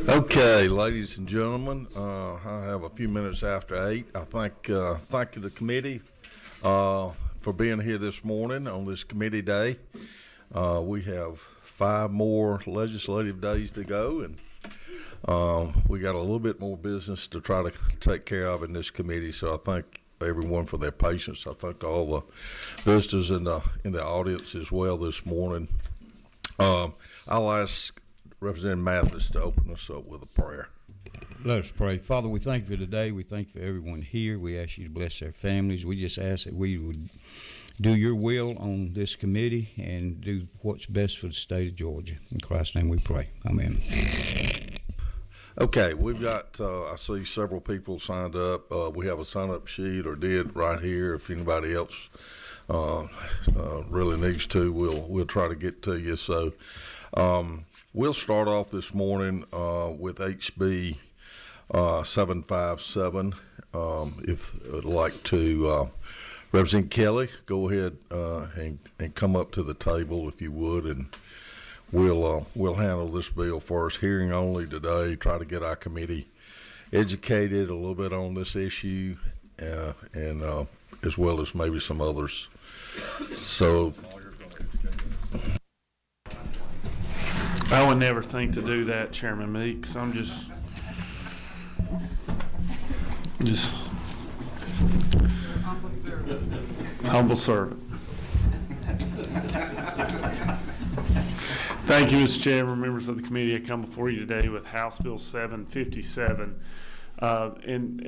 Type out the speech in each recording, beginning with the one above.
Okay, ladies and gentlemen, I have a few minutes after 8. I thank the committee for being here this morning on this committee day. We have 5 more legislative days to go, and we got a little bit more business to try to take care of in this committee. So I thank everyone for their patience. I thank all the visitors in the audience as well this morning. I'll ask Representative Mathis to open us up with a prayer. Let us pray. Father, we thank you for today. We thank you for everyone here. We ask you to bless their families. We just ask that we would do your will on this committee and do what's best for the state of Georgia. In Christ's name we pray. Amen. Okay, we've got, I see several people signed up. We have a sign-up sheet, or did, right here. If anybody else really needs to, we'll try to get to you. So we'll start off this morning with HB 757. If I'd like to, Representative Kelly, go ahead and come up to the table if you would, and we'll handle this bill first. Hearing only today. Try to get our committee educated a little bit on this issue, and as well as maybe some others. So I would never think to do that, Chairman Meeks. I'm just humble servant. Thank you, Mr. Chairman, members of the committee. I come before you today with House Bill 757, and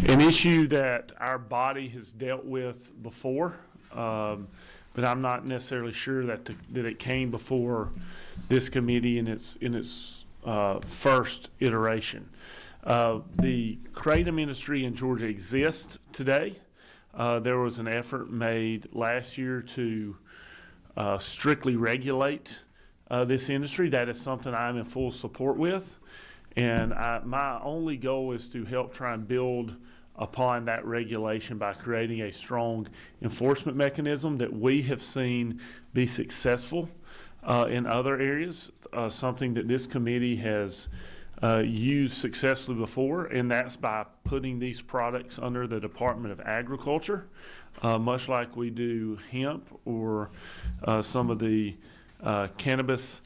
an issue that our body has dealt with before, but I'm not necessarily sure that it came before this committee in its first iteration. The kratom industry in Georgia exists today. There was an effort made last year to strictly regulate this industry. That is something I'm in full support with, and my only goal is to help try and build upon that regulation by creating a strong enforcement mechanism that we have seen be successful in other areas, something that this committee has used successfully before, and that's by putting these products under the Department of Agriculture, much like we do hemp or some of the cannabis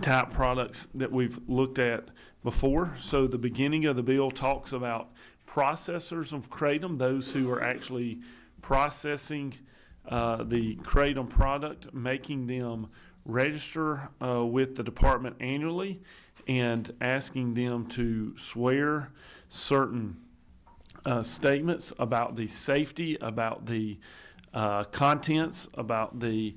type products that we've looked at before. So the beginning of the bill talks about processors of kratom, those who are actually processing the kratom product, making them register with the department annually, and asking them to swear certain statements about the safety, about the contents, about the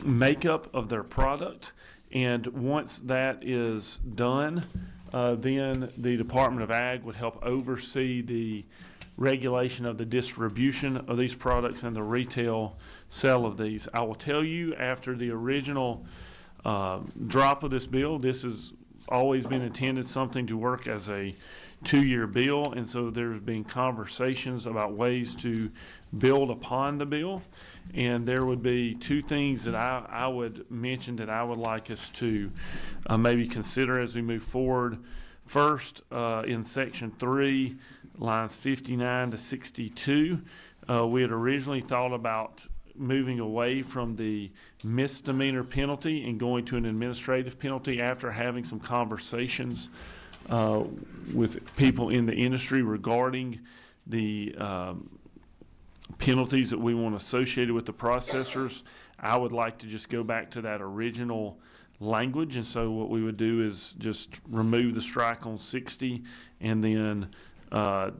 makeup of their product. And once that is done, then the Department of Ag would help oversee the regulation of the distribution of these products and the retail sale of these. I will tell you, after the original drop of this bill, this has always been intended something to work as a 2-year bill, and so there's been conversations about ways to build upon the bill, and there would be 2 things that I would mention that I would like us to maybe consider as we move forward. First, in section 3, lines 59 to 62, we had originally thought about moving away from the misdemeanor penalty and going to an administrative penalty after having some conversations with people in the industry regarding the penalties that we want associated with the processors. I would like to just go back to that original language, and so what we would do is just remove the strike on 60 and then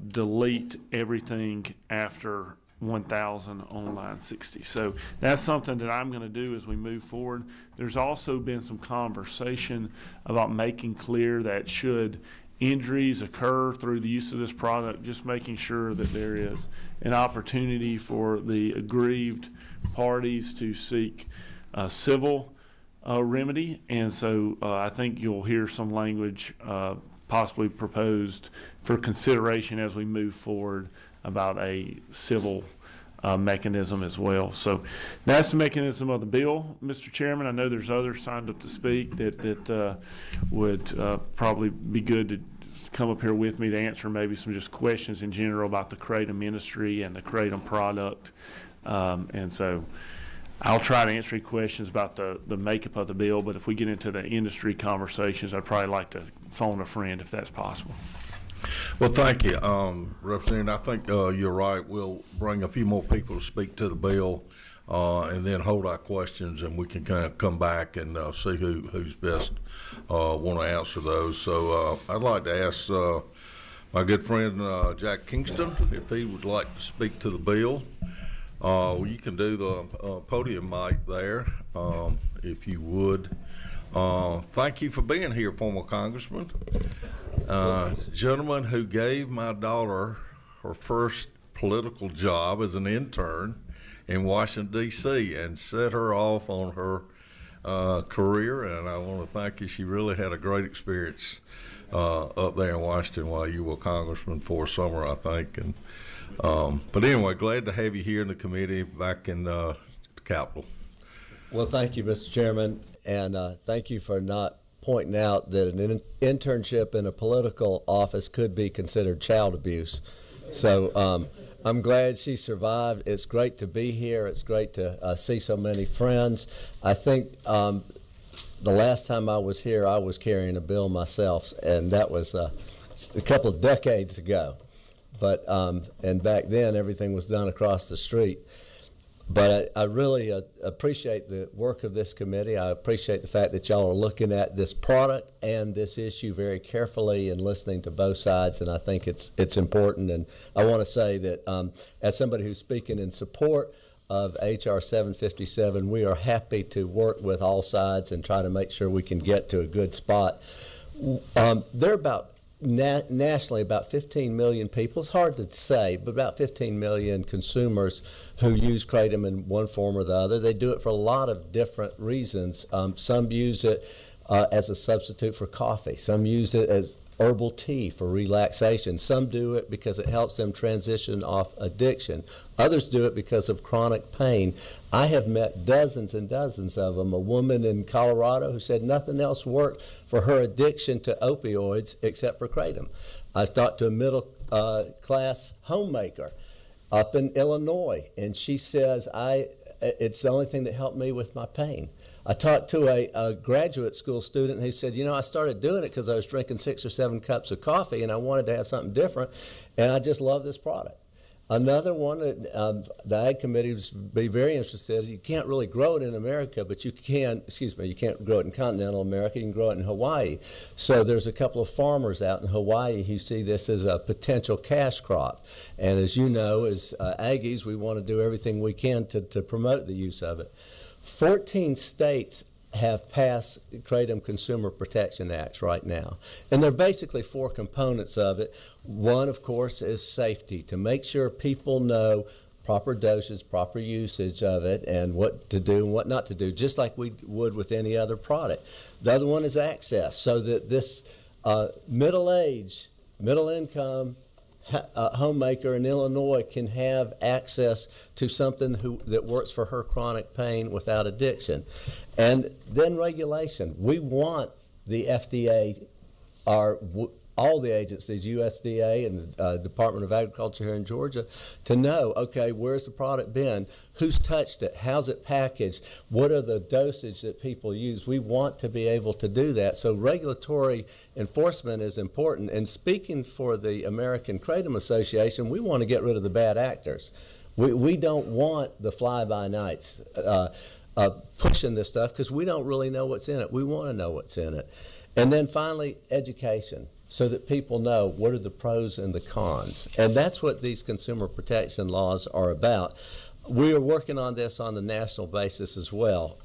delete everything after 1,000 on line 60. So that's something that I'm going to do as we move forward. There's also been some conversation about making clear that should injuries occur through the use of this product, just making sure that there is an opportunity for the aggrieved parties to seek civil remedy. And so I think you'll hear some language possibly proposed for consideration as we move forward about a civil mechanism as well. So that's the mechanism of the bill, Mr. Chairman. I know there's others signed up to speak that would probably be good to come up here with me to answer maybe some just questions in general about the Kratom industry and the Kratom product. And so I'll try to answer any questions about the makeup of the bill, but if we get into the industry conversations, I'd probably like to phone a friend if that's possible. Well, thank you, Representative. I think you're right. We'll bring a few more people to speak to the bill, and then hold our questions, and we can kind of come back and see who's best want to answer those. So I'd like to ask my good friend Jack Kingston if he would like to speak to the bill. You can do the podium mic there, if you would. Thank you for being here, former Congressman. Gentleman who gave my daughter her first political job as an intern in Washington, D.C., and set her off on her career, and I want to thank you. She really had a great experience up there in Washington while you were Congressman for a summer, I think. And but anyway, glad to have you here in the committee back in the Capitol. Well, thank you, Mr. Chairman, and thank you for not pointing out that an internship in a political office could be considered child abuse. So I'm glad she survived. It's great to be here. It's great to see so many friends. I think the last time I was here, I was carrying a bill myself, and that was a couple of decades ago. But and back then, everything was done across the street. But I really appreciate the work of this committee. I appreciate the fact that y'all are looking at this product and this issue very carefully and listening to both sides, and I think it's important. And I want to say that as somebody who's speaking in support of H.R. 757, we are happy to work with all sides and try to make sure we can get to a good spot. There are about nationally about 15 million people, it's hard to say, but about 15 million consumers who use Kratom in one form or the other. They do it for a lot of different reasons. Some use it as a substitute for coffee. Some use it as herbal tea for relaxation. Some do it because it helps them transition off addiction. Others do it because of chronic pain. I have met dozens and dozens of them. A woman in Colorado who said nothing else worked for her addiction to opioids except for Kratom. I've talked to a middle class homemaker up in Illinois, and she says, it's the only thing that helped me with my pain. I talked to a graduate school student who said, I started doing it because I was drinking 6 or 7 cups of coffee and I wanted to have something different, and I just love this product. Another one, the Ag Committee would be very interested. You can't really grow it in America, but you can't grow it in continental America, you can grow it in Hawaii. So there's a couple of farmers out in Hawaii who see this as a potential cash crop. And as you know, as Aggies, we want to do everything we can to promote the use of it. 14 states have passed Kratom Consumer Protection Acts right now. And there are basically 4 components of it. One, of course, is safety, to make sure people know proper dosage, proper usage of it, and what to do and what not to do, just like we would with any other product. The other one is access, so that this middle-aged, middle-income homemaker in Illinois can have access to something that works for her chronic pain without addiction. And then regulation. We want the FDA, all the agencies, USDA and the Department of Agriculture here in Georgia, to know, okay, where's the product been? Who's touched it? How's it packaged? What are the dosage that people use? We want to be able to do that. So regulatory enforcement is important. And speaking for the American Kratom Association, we want to get rid of the bad actors. We don't want the fly-by-nights pushing this stuff because we don't really know what's in it. We want to know what's in it. And then finally, education, so that people know what are the pros and the cons. And that's what these consumer protection laws are about. We are working on this on the national basis as well.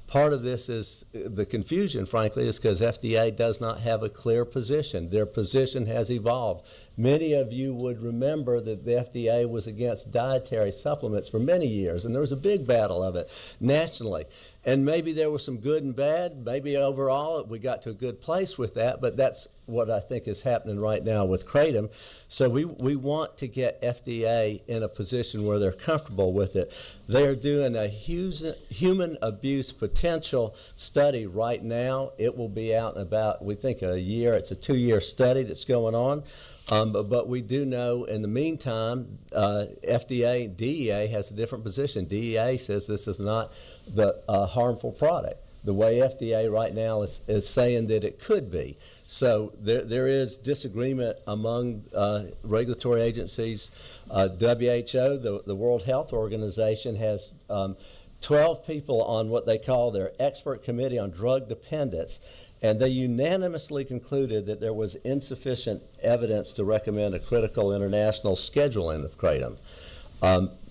Part of this is the confusion, frankly, is because FDA does not have a clear position. Their position has evolved. Many of you would remember that the FDA was against dietary supplements for many years, and there was a big battle of it nationally. And maybe there was some good and bad. Maybe overall we got to a good place with that, but that's what I think is happening right now with Kratom. So we want to get FDA in a position where they're comfortable with it. They're doing a human abuse potential study right now. It will be out in about, we think, a year. It's a 2-year study that's going on. But we do know in the meantime, FDA, DEA has a different position. DEA says this is not the harmful product. The way FDA right now is saying that it could be. So there is disagreement among regulatory agencies. WHO, the World Health Organization, has 12 people on what they call their expert committee on drug dependence, and they unanimously concluded that there was insufficient evidence to recommend a critical international scheduling of kratom.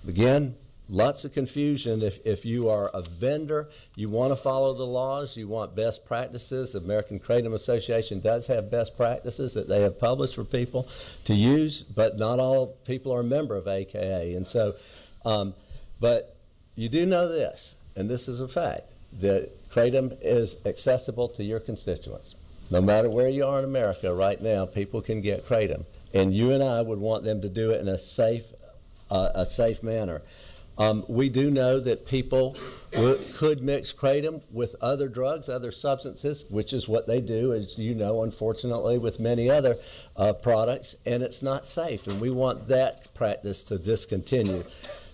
Again, lots of confusion. If you are a vendor, you want to follow the laws, you want best practices. The American Kratom Association does have best practices that they have published for people to use, but not all people are a member of AKA. And so, but you do know this, and this is a fact, that kratom is accessible to your constituents. No matter where you are in America right now, people can get kratom. And you and I would want them to do it in a safe manner. We do know that people could mix kratom with other drugs, other substances, which is what they do, as you know, unfortunately, with many other products, and it's not safe, and we want that practice to discontinue.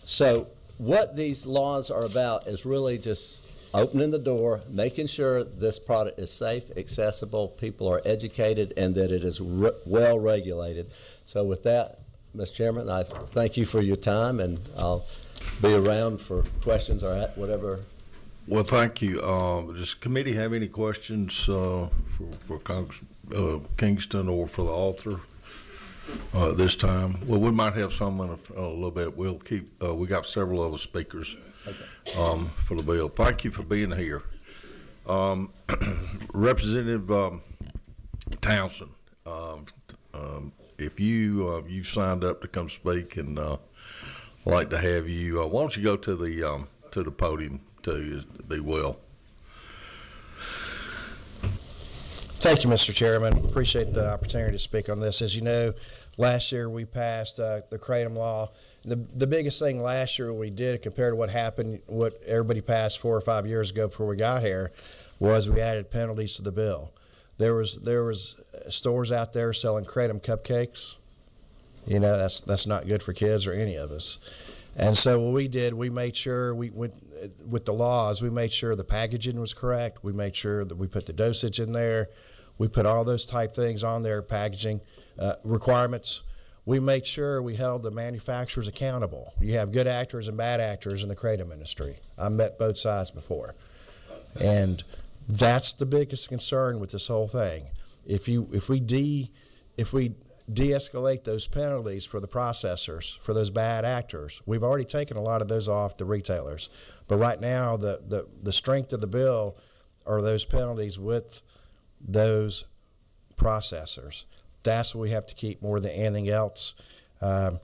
So what these laws are about is really just opening the door, making sure this product is safe, accessible, people are educated, and that it is well regulated. So with that, Mr. Chairman, I thank you for your time, and I'll be around for questions or whatever. Well, thank you. Does the committee have any questions for Kingston or for the author this time? Well, we might have some in a little bit. We'll keep. We got several other speakers for the bill. Thank you for being here, Representative Townsend. If you've signed up to come speak, and I'd like to have you. Why don't you go to the podium to be well. Thank you, Mr. Chairman. Appreciate the opportunity to speak on this. As you know, last year we passed the Kratom law. The biggest thing last year we did compared to what happened, what everybody passed 4 or 5 years ago before we got here, was we added penalties to the bill. There was stores out there selling Kratom cupcakes. You know, that's not good for kids or any of us. And so what we did, we made sure with the laws, we made sure the packaging was correct. We made sure that we put the dosage in there. We put all those type things on their packaging requirements. We made sure we held the manufacturers accountable. You have good actors and bad actors in the kratom industry. I've met both sides before. And that's the biggest concern with this whole thing. If we de-escalate those penalties for the processors, for those bad actors, we've already taken a lot of those off the retailers. But right now, the strength of the bill are those penalties with those processors. That's what we have to keep more than anything else. I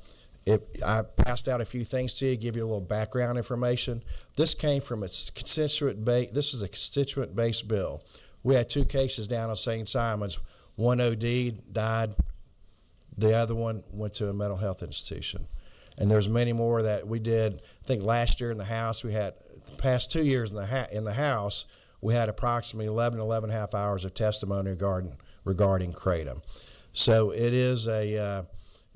passed out a few things to you, give you a little background information. This came from this is a constituent-based bill. We had 2 cases down on St. Simon's. One OD'd, died. The other one went to a mental health institution. And there's many more that we did. I think last year in the House, we had, the past 2 years in the House, we had approximately 11 and a half hours of testimony regarding kratom. So it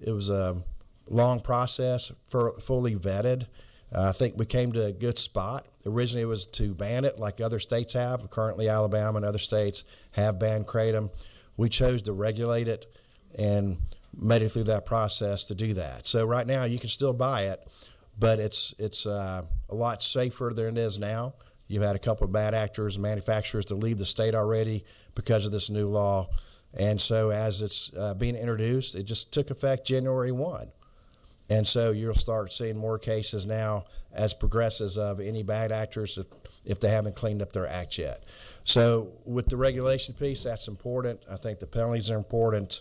was a long process, fully vetted. I think we came to a good spot. Originally it was to ban it like other states have. Currently Alabama and other states have banned kratom. We chose to regulate it and made it through that process to do that. So right now you can still buy it, but it's a lot safer than it is now. You've had a couple of bad actors and manufacturers to leave the state already because of this new law. And so as it's being introduced, it just took effect January 1. And so you'll start seeing more cases now as progresses of any bad actors if they haven't cleaned up their act yet. So with the regulation piece, that's important. I think the penalties are important.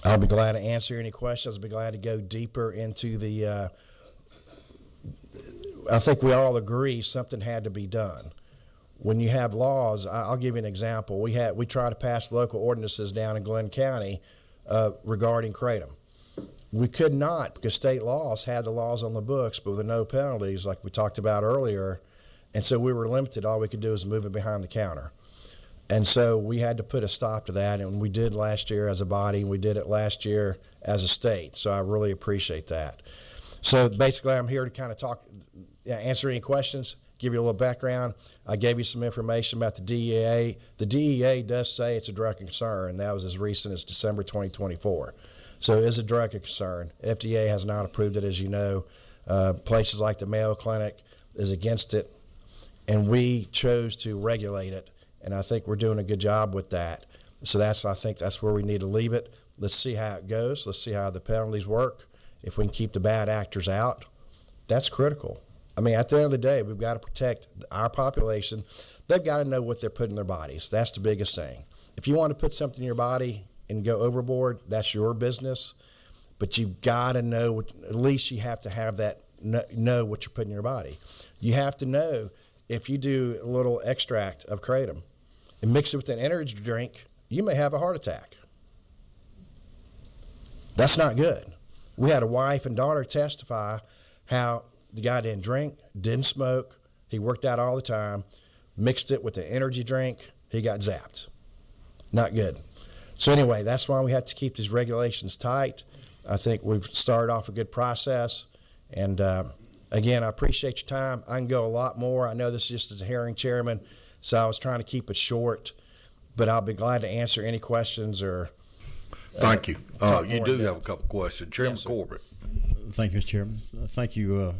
I'll be glad to answer any questions. I'll be glad to go deeper into the. I think we all agree something had to be done. When you have laws, I'll give you an example. We try to pass local ordinances down in Glenn County regarding kratom. We could not, because state laws had the laws on the books, but with no penalties, like we talked about earlier. And so we were limited. All we could do is move it behind the counter. And so we had to put a stop to that, and we did last year as a body. We did it last year as a state, so I really appreciate that. So basically, I'm here to kind of answer any questions, give you a little background. I gave you some information about the DEA. The DEA does say it's a drug of concern, and that was as recent as December 2024. So it is a drug of concern. FDA has not approved it, as you know. Places like the Mayo Clinic is against it, and we chose to regulate it. And I think we're doing a good job with that. So I think that's where we need to leave it. Let's see how it goes. Let's see how the penalties work. If we can keep the bad actors out, that's critical. I mean, at the end of the day, we've got to protect our population. They've got to know what they're putting in their bodies. That's the biggest thing. If you want to put something in your body and go overboard, that's your business. But you've got to know, at least you have to have that, know what you're putting in your body. You have to know if you do a little extract of kratom and mix it with an energy drink, you may have a heart attack. That's not good. We had a wife and daughter testify how the guy didn't drink, didn't smoke, he worked out all the time, mixed it with the energy drink, he got zapped. Not good. So anyway, that's why we have to keep these regulations tight. I think we've started off a good process, and again, I appreciate your time. I can go a lot more. I know this is just as a hearing chairman, so I was trying to keep it short, but I'll be glad to answer any questions or. Thank you. You do have a couple questions. Chairman Yes, sir. Corbett. Thank you, Mr. Chairman. Thank you,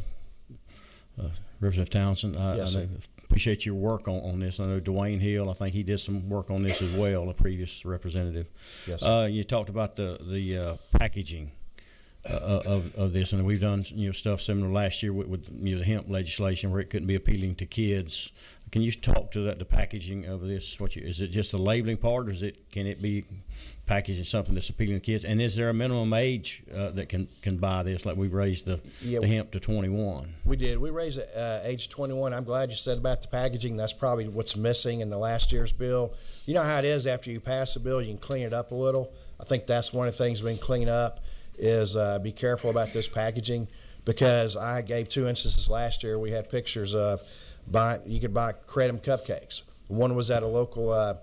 Representative Townsend. Yes, I sir. appreciate your work on this. I know Dwayne Hill, I think he did some work on this as well, a previous representative. Yes, sir. You talked about the packaging of this, and we've done stuff similar last year with the hemp legislation where it couldn't be appealing to kids. Can you talk to the packaging of this? Is it just the labeling part, or can it be packaging something that's appealing to kids? And is there a minimum age that can buy this? Like we raised the hemp to 21. We did. We raised it age 21. I'm glad you said about the packaging. That's probably what's missing in the last year's bill. You know how it is after you pass a bill, you can clean it up a little. I think that's one of the things we can clean up is be careful about this packaging, because I gave 2 instances last year. We had pictures of you could buy kratom cupcakes. One was at a local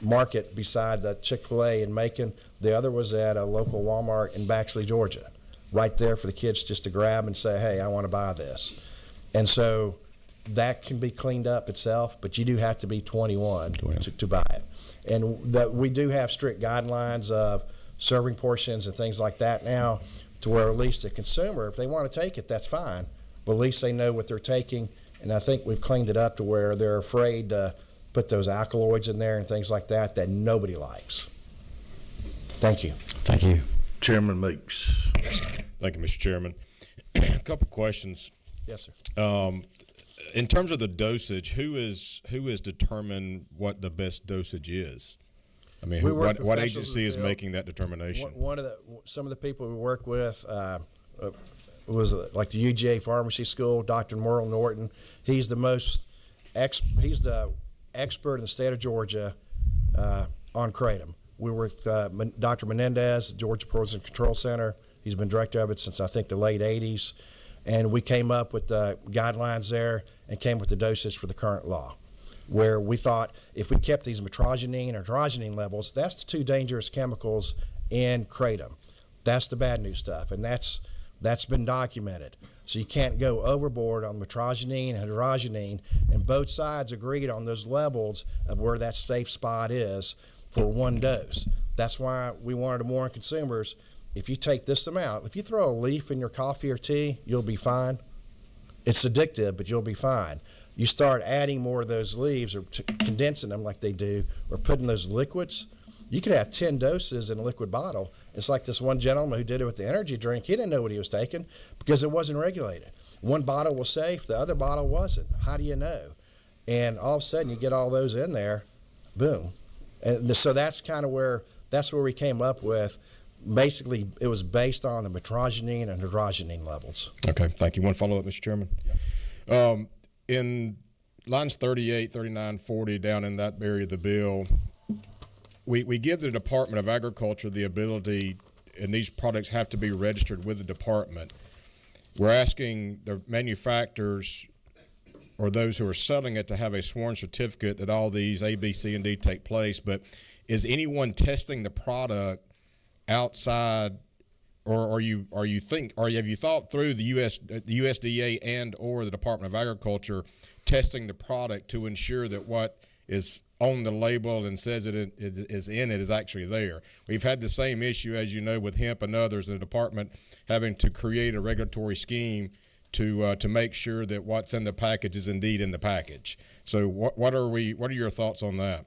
market beside the Chick-fil-A in Macon. The other was at a local Walmart in Baxley, Georgia, right there for the kids just to grab and say, hey, I want to buy this. And so that can be cleaned up itself, but you do have to be 21 to buy it. And we do have strict guidelines of serving portions and things like that now, to where at least the consumer, if they want to take it, that's fine, but at least they know what they're taking. And I think we've cleaned it up to where they're afraid to put those alkaloids in there and things like that nobody likes. Thank you. Thank you. Chairman Meeks. Thank you, Mr. Chairman. A couple questions. Yes, sir. In terms of the dosage, who is determined what the best dosage is? I mean, what agency is making that determination? Some of the people we work with was like the UGA Pharmacy School, Dr. Merle Norton. He's the expert in the state of Georgia on kratom. We work with Dr. Menendez, Georgia Poison Control Center. He's been director of it since I think the late 80s. And we came up with the guidelines there and came with the dosage for the current law, where we thought if we kept these metrogenine or androgenine levels, that's the two dangerous chemicals in kratom. That's the bad news stuff, and that's been documented. So you can't go overboard on metrogenine and androgenine, and both sides agreed on those levels of where that safe spot is for one dose. That's why we wanted to warn consumers, if you take this amount, if you throw a leaf in your coffee or tea, you'll be fine. It's addictive, but you'll be fine. You start adding more of those leaves or condensing them like they do, or putting those liquids, you could have 10 doses in a liquid bottle. It's like this one gentleman who did it with the energy drink. He didn't know what he was taking because it wasn't regulated. One bottle was safe, the other bottle wasn't. How do you know? And all of a sudden you get all those in there, boom. And so that's kind of where we came up with basically it was based on the metrogenine and hydrogenine levels. Okay, thank you. One follow-up, Mr. Chairman. Yeah. In lines 38, 39, 40, down in that area of the bill, we give the Department of Agriculture the ability, and these products have to be registered with the department. We're asking the manufacturers or those who are selling it to have a sworn certificate that all these A, B, C, and D take place, but is anyone testing the product outside, or have you thought through the USDA and or the Department of Agriculture testing the product to ensure that what is on the label and says it is in it is actually there? We've had the same issue, as you know, with hemp and others, the department having to create a regulatory scheme to make sure that what's in the package is indeed in the package. So what are your thoughts on that?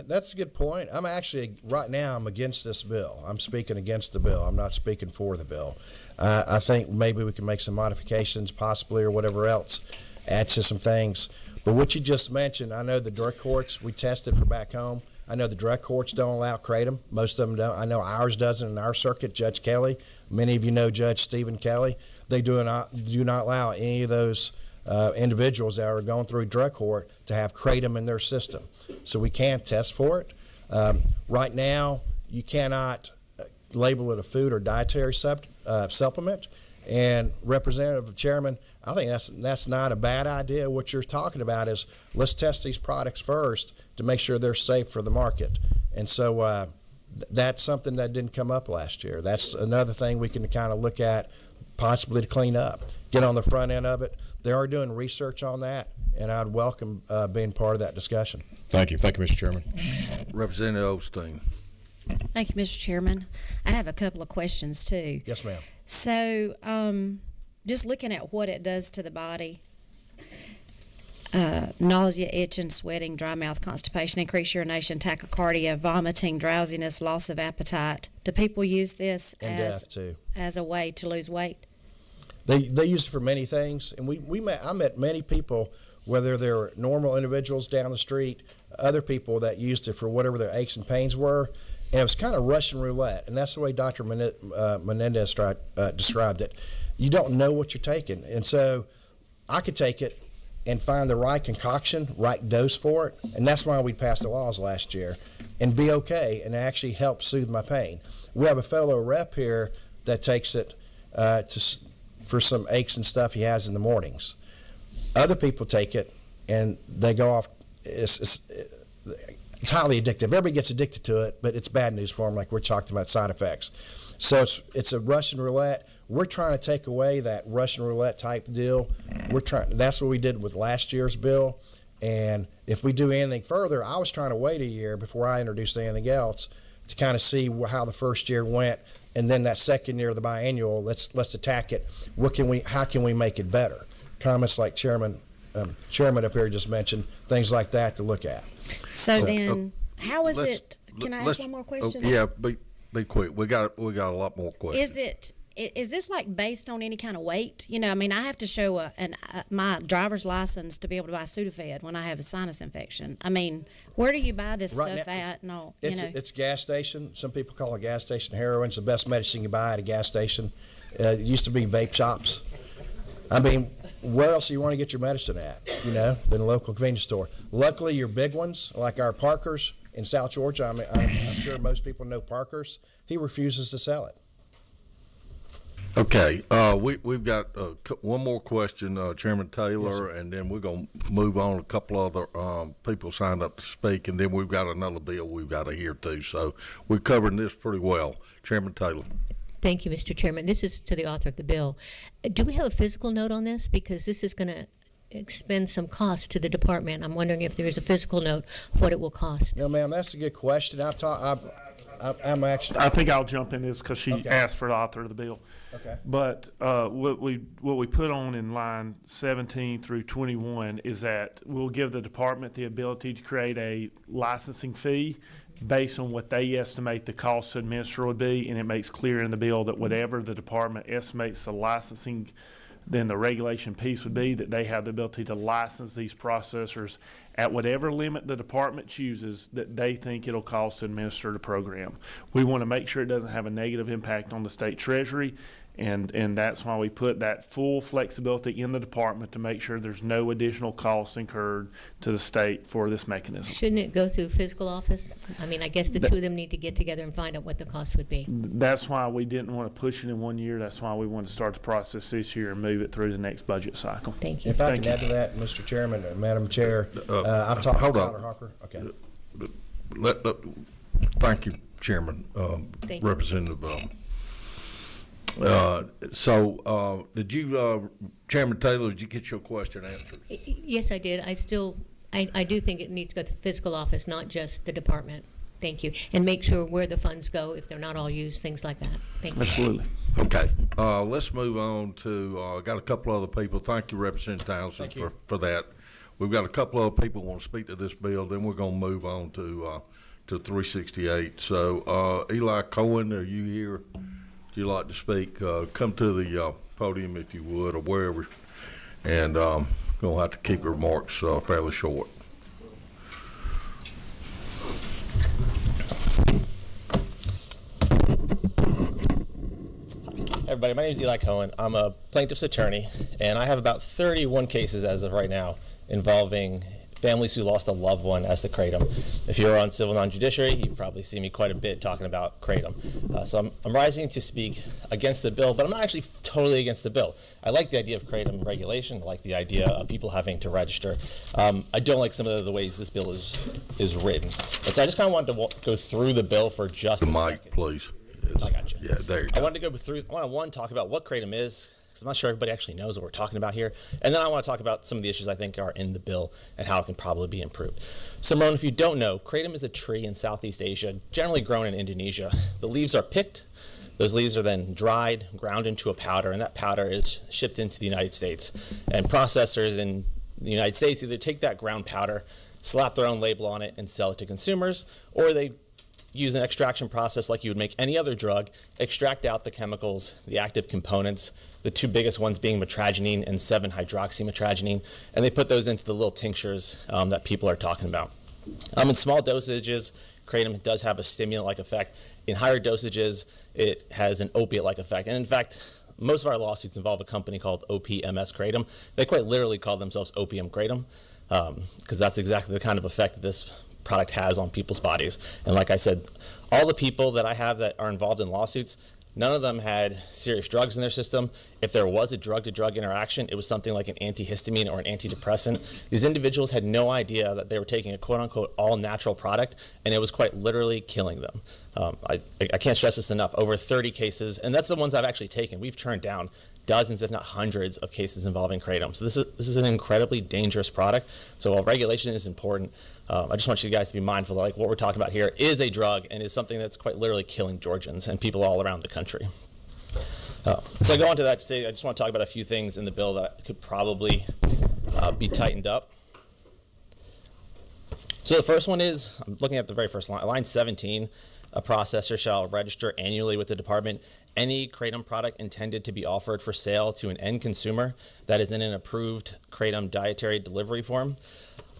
That's a good point. Right now, I'm against this bill. I'm speaking against the bill. I'm not speaking for the bill. I think maybe we can make some modifications possibly or whatever else, add to some things. But what you just mentioned, I know the drug courts, we tested for back home. I know the drug courts don't allow kratom. Most of them don't. I know ours doesn't in our circuit. Judge Kelly, many of you know Judge Stephen Kelly. They do not allow any of those individuals that are going through drug court to have kratom in their system. So we can't test for it. Right now, you cannot label it a food or dietary supplement. And Representative Chairman, I think that's not a bad idea. What you're talking about is let's test these products first to make sure they're safe for the market. And so that's something that didn't come up last year. That's another thing we can kind of look at possibly to clean up, get on the front end of it. They are doing research on that, and I'd welcome being part of that discussion. Thank you. Thank you, Mr. Chairman. Representative Osteen. Thank you, Mr. Chairman. I have a couple of questions, too. Yes, ma'am. So, just looking at what it does to the body, nausea, itching, sweating, dry mouth, constipation, increased urination, tachycardia, vomiting, drowsiness, loss of appetite. Do people use this And death, too. as a way to lose weight? They use it for many things, and I met many people, whether they're normal individuals down the street, other people that used it for whatever their aches and pains were, and it was kind of Russian roulette, and that's the way Dr. Menendez described it. You don't know what you're taking, and so I could take it and find the right concoction, right dose for it, and that's why we passed the laws last year, and be okay, and actually help soothe my pain. We have a fellow rep here that takes it for some aches and stuff he has in the mornings. Other people take it and they go off. It's highly addictive. Everybody gets addicted to it, but it's bad news for them, like we're talking about side effects. So it's a Russian roulette. We're trying to take away that Russian roulette type deal. That's what we did with last year's bill. And if we do anything further, I was trying to wait a year before I introduced anything else to kind of see how the first year went, and then that second year of the biannual, let's attack it. How can we make it better? Comments like Chairman up here just mentioned, things like that to look at. So then, how is it? Can I ask one more question? Yeah, be quick. We got a lot more questions. Is this like based on any kind of weight? You know, I mean, I have to show my driver's license to be able to buy Sudafed when I have a sinus infection. I mean, where do you buy this stuff at? And all, It's gas station. Some people call it gas station heroin. It's the best medicine you buy at a gas station. It used to be vape shops. I mean, where else do you want to get your medicine at, than a local convenience store? Luckily, your big ones, like our Parker's in South Georgia, I'm sure most people know Parker's, he refuses to sell it. Okay, we've got one more question, Chairman Taylor, and then we're going to move on. A couple other people signed up to speak, and then we've got another bill we've got to hear too. So we're covering this pretty well. Chairman Taylor. Thank you, Mr. Chairman. This is to the author of the bill. Do we have a physical note on this? Because this is going to expend some cost to the department. I'm wondering if there is a physical note of what it will cost. No, ma'am, that's a good question. I think I'll jump in this because she asked for the author of the bill. Okay. But what we put on in line 17 through 21 is that we'll give the department the ability to create a licensing fee based on what they estimate the cost to administer would be, and it makes clear in the bill that whatever the department estimates the licensing then the regulation piece would be that they have the ability to license these processors at whatever limit the department chooses that they think it'll cost to administer the program. We want to make sure it doesn't have a negative impact on the state treasury, and that's why we put that full flexibility in the department to make sure there's no additional costs incurred to the state for this mechanism. Shouldn't it go through fiscal office? I mean, I guess the two of them need to get together and find out what the cost would be. That's why we didn't want to push it in 1 year. That's why we wanted to start the process this year and move it through the next budget cycle. Thank you. If I Thank can you. add to that, Mr. Chairman, Madam Chair, I've talked to hold on. Tyler Harper. Okay. Thank you, Chairman, Thank you. Representative. Did you, Chairman Taylor, did you get your question answered? Yes, I did. I do think it needs to go to the fiscal office, not just the department. Thank you. And make sure where the funds go, if they're not all used, things like that. Thank you. Absolutely. Okay, let's move on to, got a couple other people. Thank you, Representative Townsend, for that. We've got a couple other people who want to speak to this bill, then we're gonna move on to 368. So, Eli Cohen, are you here? Would you like to speak? Come to the podium if you would, or wherever. And gonna have to keep your remarks fairly short. Everybody, my name is Eli Cohen. I'm a plaintiff's attorney, and I have about 31 cases as of right now involving families who lost a loved one as to kratom. If you're on civil non-judiciary, you've probably seen me quite a bit talking about kratom. So I'm rising to speak against the bill, but I'm not actually totally against the bill. I like the idea of kratom regulation. I like the idea of people having to register. I don't like some of the ways this bill is written. And so I just kind of wanted to go through the bill for just a The second. mic, please. I got you. Yeah, there you I go. wanted to go through. I want to talk about what kratom is, because I'm not sure everybody actually knows what we're talking about here. And then I want to talk about some of the issues I think are in the bill and how it can probably be improved. So, Ramon, if you don't know, kratom is a tree in Southeast Asia, generally grown in Indonesia. The leaves are picked. Those leaves are then dried, ground into a powder, and that powder is shipped into the United States. And processors in the United States either take that ground powder, slap their own label on it, and sell it to consumers, or they use an extraction process like you would make any other drug, extract out the chemicals, the active components, the two biggest ones being metragenine and 7-hydroxymetragenine, and they put those into the little tinctures that people are talking about. In small dosages, kratom does have a stimulant-like effect. In higher dosages, it has an opiate-like effect. And in fact, most of our lawsuits involve a company called OPMS Kratom. They quite literally call themselves Opium Kratom, because that's exactly the kind of effect that this product has on people's bodies. And like I said, all the people that I have that are involved in lawsuits, none of them had serious drugs in their system. If there was a drug-to-drug interaction, it was something like an antihistamine or an antidepressant. These individuals had no idea that they were taking a quote-unquote all-natural product, and it was quite literally killing them. I can't stress this enough. Over 30 cases, and that's the ones I've actually taken. We've turned down dozens, if not hundreds, of cases involving kratom. So this is an incredibly dangerous product. So while regulation is important, I just want you guys to be mindful that like what we're talking about here is a drug and is something that's quite literally killing Georgians and people all around the country. So I go on to that to say I just want to talk about a few things in the bill that could probably be tightened up. So the first one is, I'm looking at the very first line, line 17, a processor shall register annually with the department any kratom product intended to be offered for sale to an end consumer that is in an approved kratom dietary delivery form.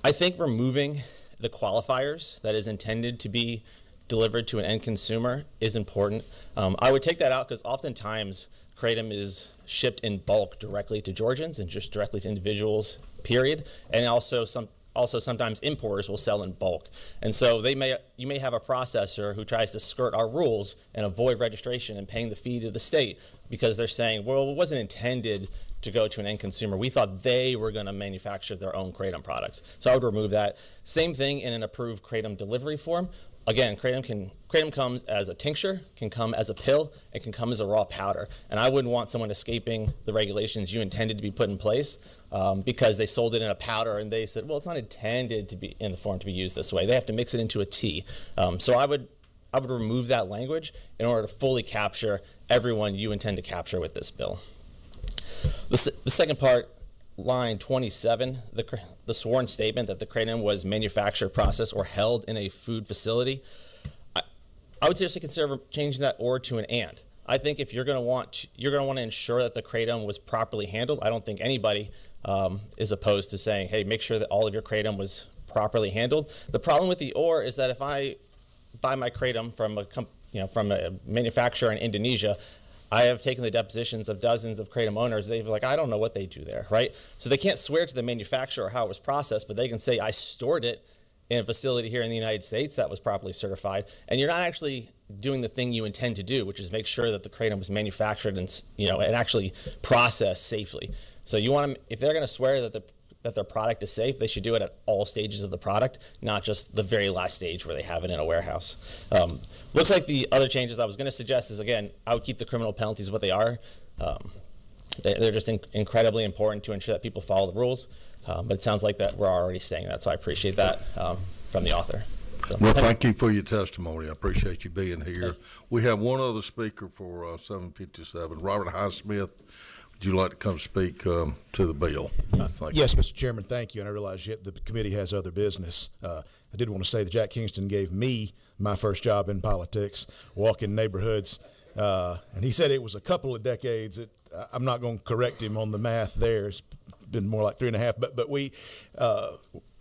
I think removing the qualifiers that is intended to be delivered to an end consumer is important. I would take that out because oftentimes kratom is shipped in bulk directly to Georgians and just directly to individuals, period. And also sometimes importers will sell in bulk. And so you may have a processor who tries to skirt our rules and avoid registration and paying the fee to the state because they're saying, well, it wasn't intended to go to an end consumer. We thought they were going to manufacture their own kratom products. So I would remove that. Same thing in an approved kratom delivery form. Again, kratom comes as a tincture, can come as a pill, and can come as a raw powder. And I wouldn't want someone escaping the regulations you intended to be put in place because they sold it in a powder and they said, well, it's not intended to be in the form to be used this way. They have to mix it into a tea. So I would remove that language in order to fully capture everyone you intend to capture with this bill. The second part, line 27, the sworn statement that the kratom was manufactured, processed, or held in a food facility. I would seriously consider changing that or to an and. I think if you're going to want to ensure that the kratom was properly handled. I don't think anybody is opposed to saying, hey, make sure that all of your kratom was properly handled. The problem with the ore is that if I buy my kratom from a manufacturer in Indonesia, I have taken the depositions of dozens of kratom owners. They're like, I don't know what they do there, right? So they can't swear to the manufacturer how it was processed, but they can say I stored it in a facility here in the United States that was properly certified. And you're not actually doing the thing you intend to do, which is make sure that the kratom was manufactured and actually processed safely. So you want to, if they're going to swear that their product is safe, they should do it at all stages of the product, not just the very last stage where they have it in a warehouse. Looks like the other changes I was going to suggest is, again, I would keep the criminal penalties what they are. They're just incredibly important to ensure that people follow the rules. But it sounds like that we're already saying that, so I appreciate that from the author. So, Well, thank you for your testimony. I appreciate you being here. We have one other speaker for 757, Robert Highsmith. Would you like to come speak to the bill? Yes, Mr. Chairman, thank you. And I realize the committee has other business. I did want to say that Jack Kingston gave me my first job in politics, walking neighborhoods, and he said it was a couple of decades. I'm not going to correct him on the math there. It's been more like 3.5, but we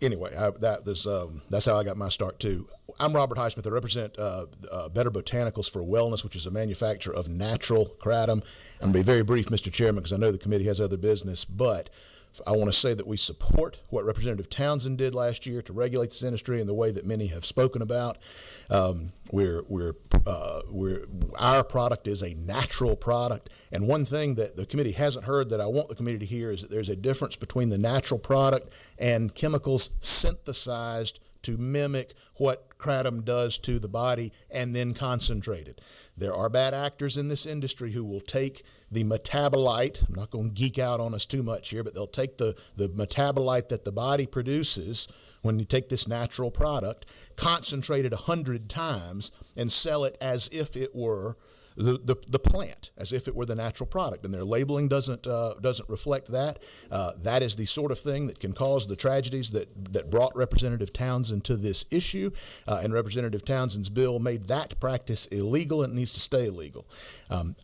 anyway. That's how I got my start too. I'm Robert Highsmith. I represent Better Botanicals for Wellness, which is a manufacturer of natural kratom. I'm going to be very brief, Mr. Chairman, because I know the committee has other business, but I want to say that we support what Representative Townsend did last year to regulate this industry in the way that many have spoken about. Our product is a natural product, and one thing that the committee hasn't heard that I want the committee to hear is that there's a difference between the natural product and chemicals synthesized to mimic what kratom does to the body and then concentrated. There are bad actors in this industry who will take the metabolite, I'm not going to geek out on us too much here, but they'll take the metabolite that the body produces when you take this natural product, concentrate it 100 times, and sell it as if it were the plant, as if it were the natural product, and their labeling doesn't reflect that. That is the sort of thing that can cause the tragedies that brought Representative Townsend to this issue, and Representative Townsend's bill made that practice illegal, and it needs to stay illegal.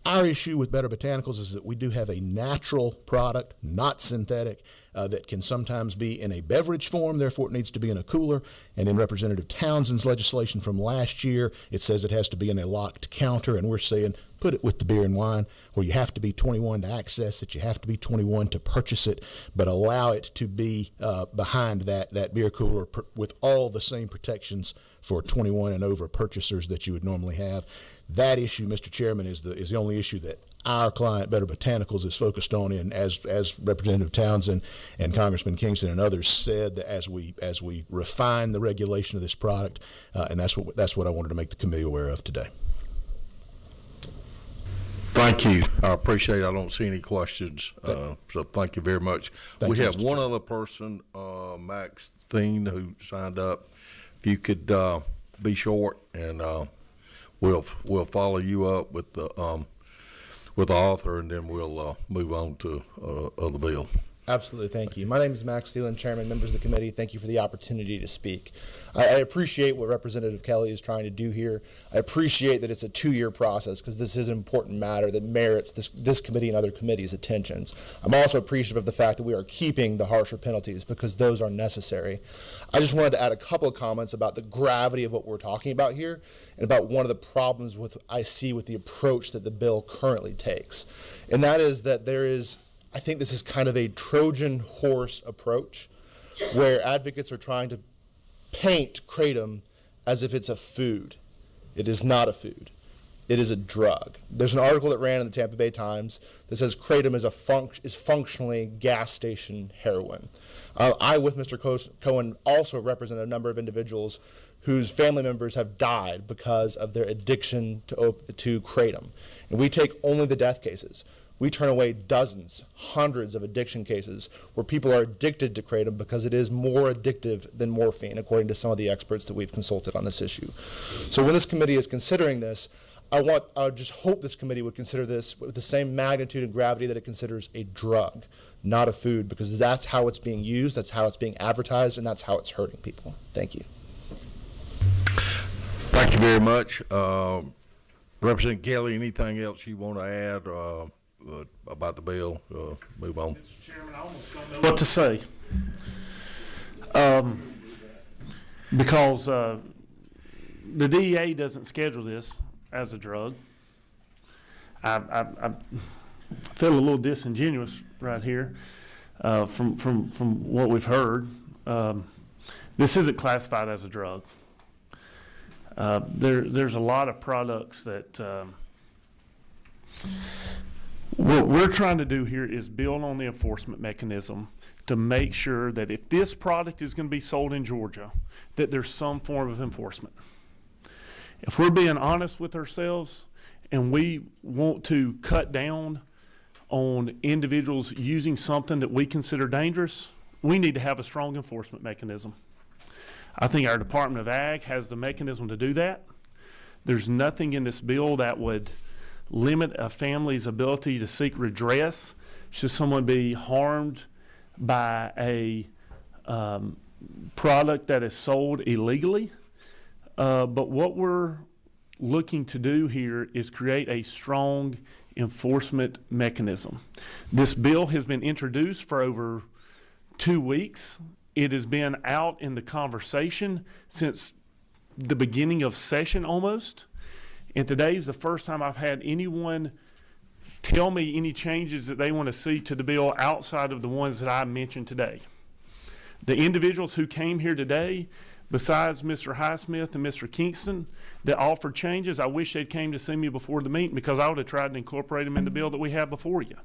Our issue with Better Botanicals is that we do have a natural product, not synthetic, that can sometimes be in a beverage form, therefore it needs to be in a cooler. And in Representative Townsend's legislation from last year, it says it has to be in a locked counter, and we're saying put it with the beer and wine, where you have to be 21 to access it, you have to be 21 to purchase it, but allow it to be behind that beer cooler with all the same protections for 21 and over purchasers that you would normally have. That issue, Mr. Chairman, is the only issue that our client, Better Botanicals, is focused on. And as Representative Townsend and Congressman Kingston and others said, that as we refine the regulation of this product, and that's what I wanted to make the committee aware of today. Thank you. I appreciate it. I don't see any questions, so thank you very much. We have one other person, Max Thien, who signed up. If you could be short, and we'll follow you up with the author, and then we'll move on to other bill. Absolutely, thank you. My name is Max Thielen, Chairman, members of the committee. Thank you for the opportunity to speak. I appreciate what Representative Kelly is trying to do here. I appreciate that it's a 2-year process, because this is an important matter that merits this committee and other committees' attentions. I'm also appreciative of the fact that we are keeping the harsher penalties, because those are necessary. I just wanted to add a couple of comments about the gravity of what we're talking about here, and about one of the problems I see with the approach that the bill currently takes. And that is that I think this is kind of a Trojan horse approach, where advocates are trying to paint kratom as if it's a food. It is not a food. It is a drug. There's an article that ran in the Tampa Bay Times that says kratom is functionally gas station heroin. I, with Mr. Cohen, also represent a number of individuals whose family members have died because of their addiction to kratom. And we take only the death cases. We turn away dozens, hundreds of addiction cases where people are addicted to kratom because it is more addictive than morphine, according to some of the experts that we've consulted on this issue. So when this committee is considering this, I just hope this committee would consider this with the same magnitude and gravity that it considers a drug, not a food, because that's how it's being used, that's how it's being advertised, and that's how it's hurting people. Thank you. Thank you very much. Representative Kelly, anything else you want to add about the bill? Move on. Mr. Chairman, I almost don't know what to say. Because the DEA doesn't schedule this as a drug. I feel a little disingenuous right here from what we've heard. This isn't classified as a drug. There's a lot of products that what we're trying to do here is build on the enforcement mechanism to make sure that if this product is going to be sold in Georgia, that there's some form of enforcement. If we're being honest with ourselves and we want to cut down on individuals using something that we consider dangerous, we need to have a strong enforcement mechanism. I think our Department of Ag has the mechanism to do that. There's nothing in this bill that would limit a family's ability to seek redress should someone be harmed by a product that is sold illegally. But what we're looking to do here is create a strong enforcement mechanism. This bill has been introduced for over 2 weeks. It has been out in the conversation since the beginning of session almost. And today is the first time I've had anyone tell me any changes that they want to see to the bill outside of the ones that I mentioned today. The individuals who came here today, besides Mr. Highsmith and Mr. Kingston, that offered changes, I wish they'd came to see me before the meeting because I would have tried to incorporate them in the bill that we have before you.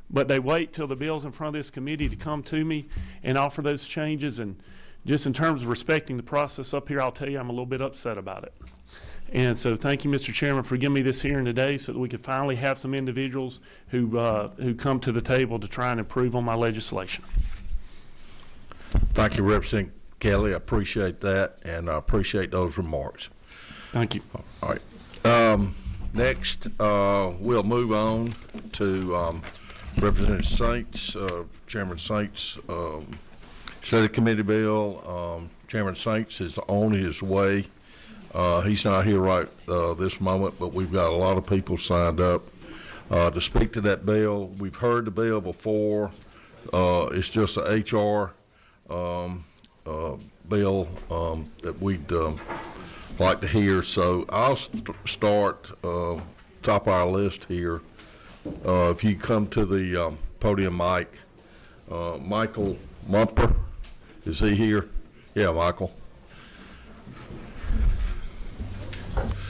But they wait till the bill's in front of this committee to come to me and offer those changes. And just in terms of respecting the process up here, I'll tell you I'm a little bit upset about it. And so thank you, Mr. Chairman, for giving me this hearing today so that we could finally have some individuals who come to the table to try and improve on my legislation. Thank you, Representative Kelly. I appreciate that, and I appreciate those remarks. Thank you. All right. Next, we'll move on to Representative Saints, Chairman Saints, Study Committee bill. Chairman Saints is on his way. He's not here right this moment, but we've got a lot of people signed up to speak to that bill. We've heard the bill before. It's just a HR bill that we'd like to hear. So I'll start top of our list here. If you come to the podium, Mike. Michael Mumper, is he here? Yeah, Michael.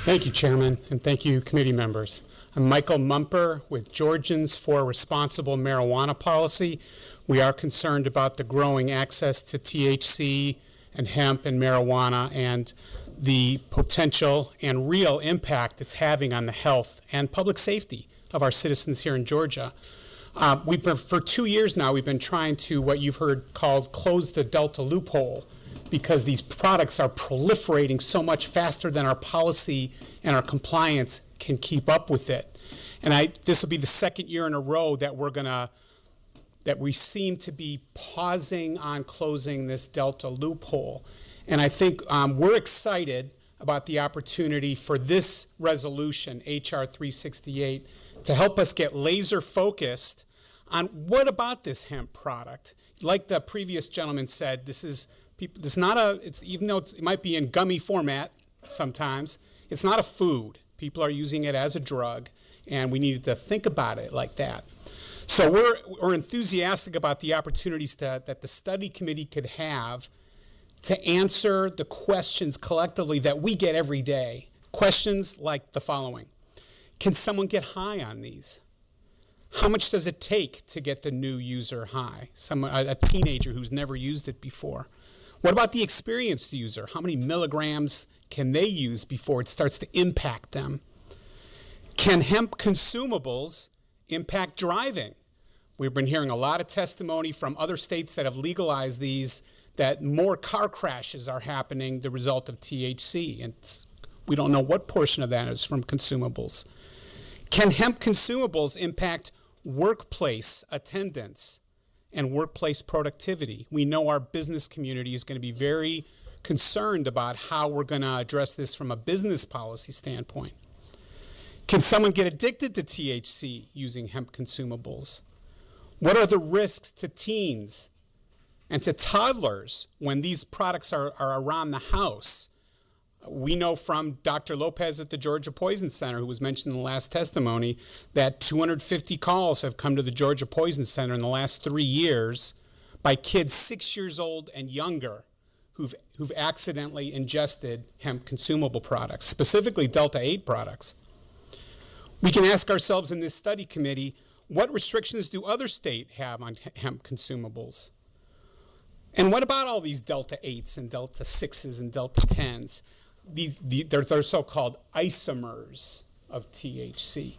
Thank you, Chairman, and thank you, committee members. I'm Michael Mumper with Georgians for Responsible Marijuana Policy. We are concerned about the growing access to THC and hemp and marijuana and the potential and real impact it's having on the health and public safety of our citizens here in Georgia. For 2 years now, we've been trying to, what you've heard called, close the Delta loophole, because these products are proliferating so much faster than our policy and our compliance can keep up with it. And this will be the second year in a row that we seem to be pausing on closing this Delta loophole. And I think we're excited about the opportunity for this resolution, H.R. 368, to help us get laser focused on what about this hemp product. Like the previous gentleman said, even though it might be in gummy format sometimes, it's not a food. People are using it as a drug, and we needed to think about it like that. So we're enthusiastic about the opportunities that the study committee could have to answer the questions collectively that we get every day. Questions like the following. Can someone get high on these? How much does it take to get the new user high? A teenager who's never used it before. What about the experienced user? How many milligrams can they use before it starts to impact them? Can hemp consumables impact driving? We've been hearing a lot of testimony from other states that have legalized these, that more car crashes are happening the result of THC, and we don't know what portion of that is from consumables. Can hemp consumables impact workplace attendance and workplace productivity? We know our business community is going to be very concerned about how we're going to address this from a business policy standpoint. Can someone get addicted to THC using hemp consumables? What are the risks to teens and to toddlers when these products are around the house? We know from Dr. Lopez at the Georgia Poison Center, who was mentioned in the last testimony, that 250 calls have come to the Georgia Poison Center in the last 3 years by kids 6 years old and younger who've accidentally ingested hemp consumable products, specifically Delta-8 products. We can ask ourselves in this study committee, what restrictions do other states have on hemp consumables? And what about all these Delta-8s and Delta-6s and Delta-10s? They're so-called isomers of THC.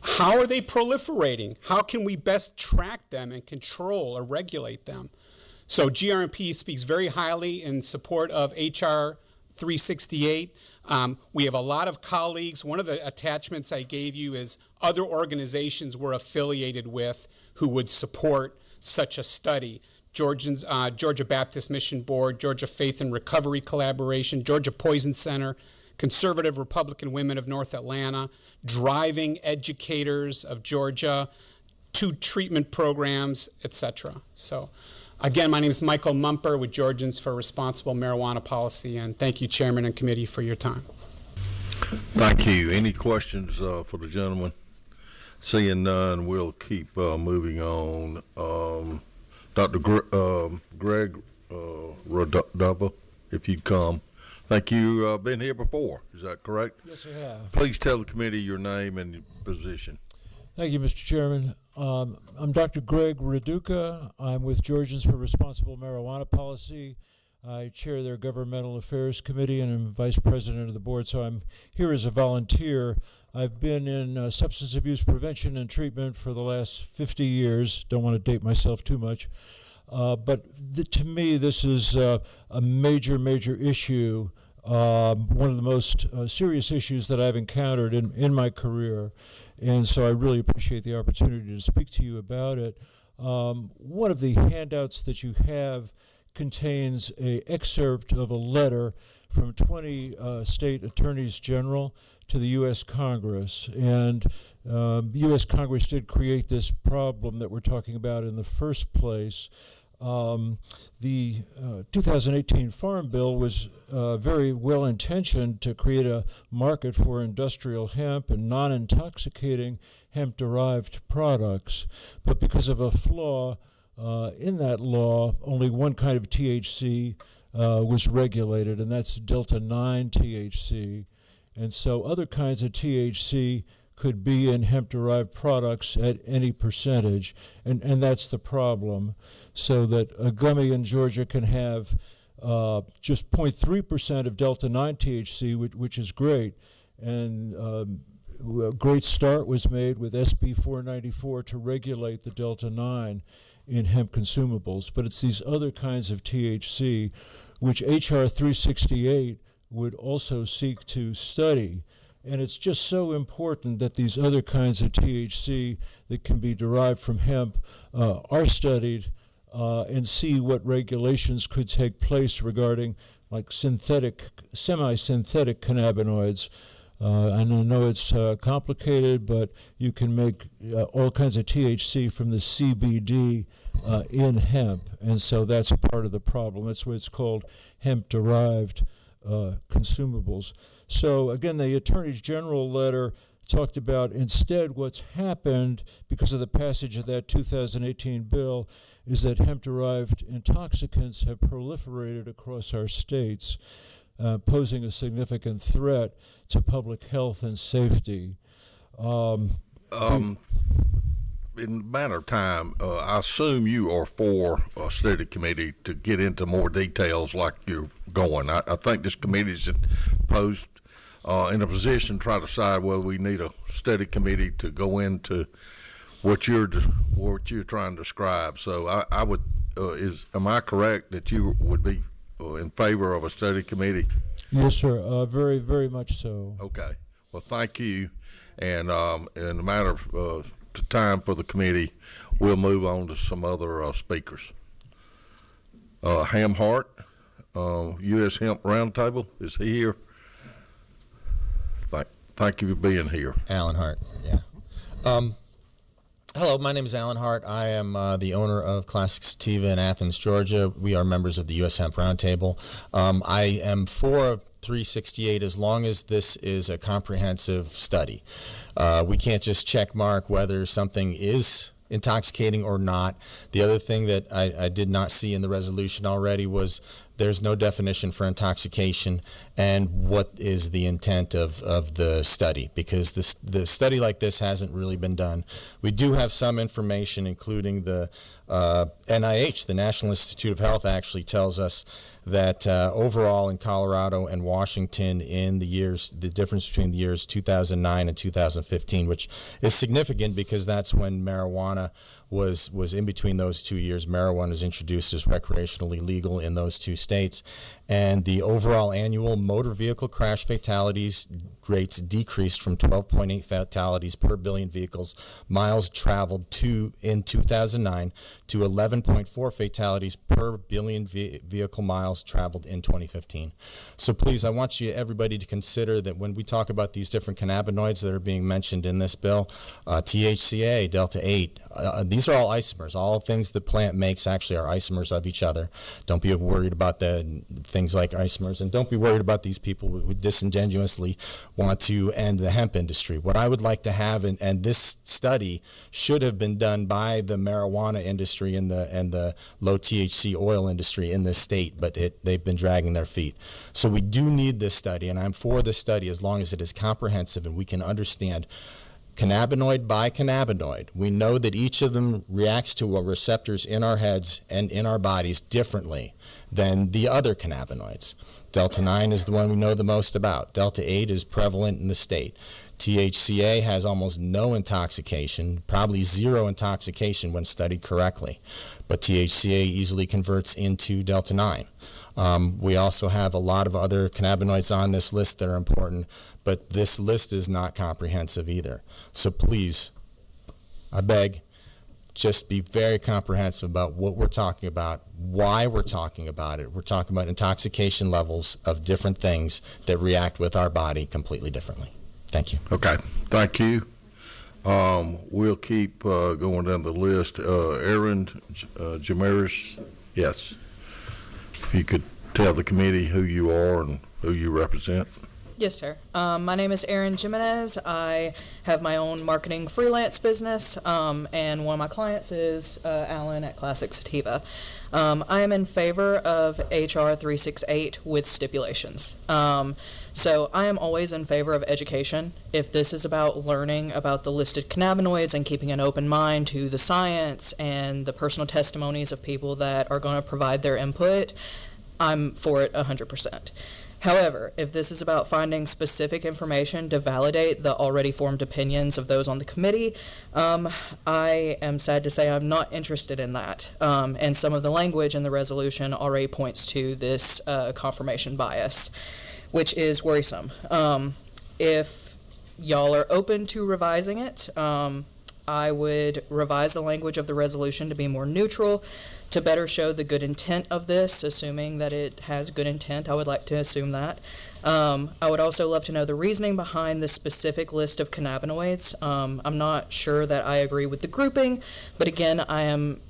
How are they proliferating? How can we best track them and control or regulate them? So GRMP speaks very highly in support of HR 368. We have a lot of colleagues. One of the attachments I gave you is other organizations we're affiliated with who would support such a study. Georgia Baptist Mission Board, Georgia Faith and Recovery Collaboration, Georgia Poison Center, Conservative Republican Women of North Atlanta, Driving Educators of Georgia, 2 treatment programs, etc. So again, my name is Michael Mumper with Georgians for Responsible Marijuana Policy, and thank you, Chairman and Committee, for your time. Thank you. Any questions for the gentleman? Seeing none, we'll keep moving on. Dr. Greg Rodova, if you'd come. Thank you. Been here before. Is that correct? Yes, I have. Please tell the committee your name and your position. Thank you, Mr. Chairman. I'm Dr. Greg Raduca. I'm with Georgians for Responsible Marijuana Policy. I chair their Governmental Affairs Committee and am vice president of the board, so I'm here as a volunteer. I've been in substance abuse prevention and treatment for the last 50 years. Don't want to date myself too much. But to me, this is a major, major issue, one of the most serious issues that I've encountered in my career. And so I really appreciate the opportunity to speak to you about it. One of the handouts that you have contains an excerpt of a letter from 20 state attorneys general to the U.S. Congress. And U.S. Congress did create this problem that we're talking about in the first place. The 2018 Farm Bill was very well intentioned to create a market for industrial hemp and non-intoxicating hemp-derived products. But because of a flaw in that law, only one kind of THC was regulated, and that's Delta-9 THC. And so other kinds of THC could be in hemp-derived products at any percentage, and that's the problem. So that a gummy in Georgia can have just 0.3% of Delta-9 THC, which is great. And a great start was made with SB 494 to regulate the Delta-9 in hemp consumables. But it's these other kinds of THC, which HR 368 would also seek to study. And it's just so important that these other kinds of THC that can be derived from hemp are studied and see what regulations could take place regarding like semi-synthetic cannabinoids. And I know it's complicated, but you can make all kinds of THC from the CBD in hemp. And so that's part of the problem. That's what it's called, hemp-derived consumables. So again, the Attorney General letter talked about instead what's happened because of the passage of that 2018 bill is that hemp-derived intoxicants have proliferated across our states, posing a significant threat to public health and safety. In a matter of time, I assume you are for a study committee to get into more details like you're going. I think this committee is posed in a position to try to decide whether we need a study committee to go into what you're trying to describe. So I would, am I correct that you would be in favor of a study committee? Yes, sir. Very, very much so. Okay. Well, thank you. And in a matter of time for the committee, we'll move on to some other speakers. Ham Hart, U.S. Hemp Roundtable, is he here? thank you for being here. Alan Hart, yeah. Hello, my name is Alan Hart. I am the owner of Classic Sativa in Athens, Georgia. We are members of the U.S. Hemp Roundtable. I am for 368 as long as this is a comprehensive study. We can't just check mark whether something is intoxicating or not. The other thing that I did not see in the resolution already was there's no definition for intoxication and what is the intent of the study, because the study like this hasn't really been done. We do have some information, including the NIH, the National Institute of Health, actually tells us that overall in Colorado and Washington in the difference between the years 2009 and 2015, which is significant because that's when marijuana was in between those 2 years. Marijuana was introduced as recreationally legal in those two states, and the overall annual motor vehicle crash fatalities rates decreased from 12.8 fatalities per billion vehicles miles traveled in 2009 to 11.4 fatalities per billion vehicle miles traveled in 2015. So please, I want everybody to consider that when we talk about these different cannabinoids that are being mentioned in this bill, THCA, Delta-8, these are all isomers. All things the plant makes actually are isomers of each other. Don't be worried about the things like isomers, and don't be worried about these people who disingenuously want to end the hemp industry. What I would like to have, and this study should have been done by the marijuana industry and the low THC oil industry in this state, but they've been dragging their feet. So we do need this study, and I'm for this study as long as it is comprehensive and we can understand cannabinoid by cannabinoid. We know that each of them reacts to receptors in our heads and in our bodies differently than the other cannabinoids. Delta-9 is the one we know the most about. Delta-8 is prevalent in the state. THCA has almost no intoxication, probably zero intoxication when studied correctly, but THCA easily converts into Delta-9. We also have a lot of other cannabinoids on this list that are important, but this list is not comprehensive either. So please, I beg, just be very comprehensive about what we're talking about, why we're talking about it. We're talking about intoxication levels of different things that react with our body completely differently. Thank you. Okay, thank you. We'll keep going down the list. Aaron Jamiris, yes. If you could tell the committee who you are and who you represent. Yes, sir. My name is Aaron Jimenez. I have my own marketing freelance business, and one of my clients is Alan at Classic Sativa. I am in favor of HR 368 with stipulations. So I am always in favor of education. If this is about learning about the listed cannabinoids and keeping an open mind to the science and the personal testimonies of people that are going to provide their input, I'm for it 100%. However, if this is about finding specific information to validate the already formed opinions of those on the committee, I am sad to say I'm not interested in that. And some of the language in the resolution already points to this confirmation bias, which is worrisome. If y'all are open to revising it, I would revise the language of the resolution to be more neutral, to better show the good intent of this, assuming that it has good intent. I would like to assume that. I would also love to know the reasoning behind the specific list of cannabinoids. I'm not sure that I agree with the grouping, but again, I am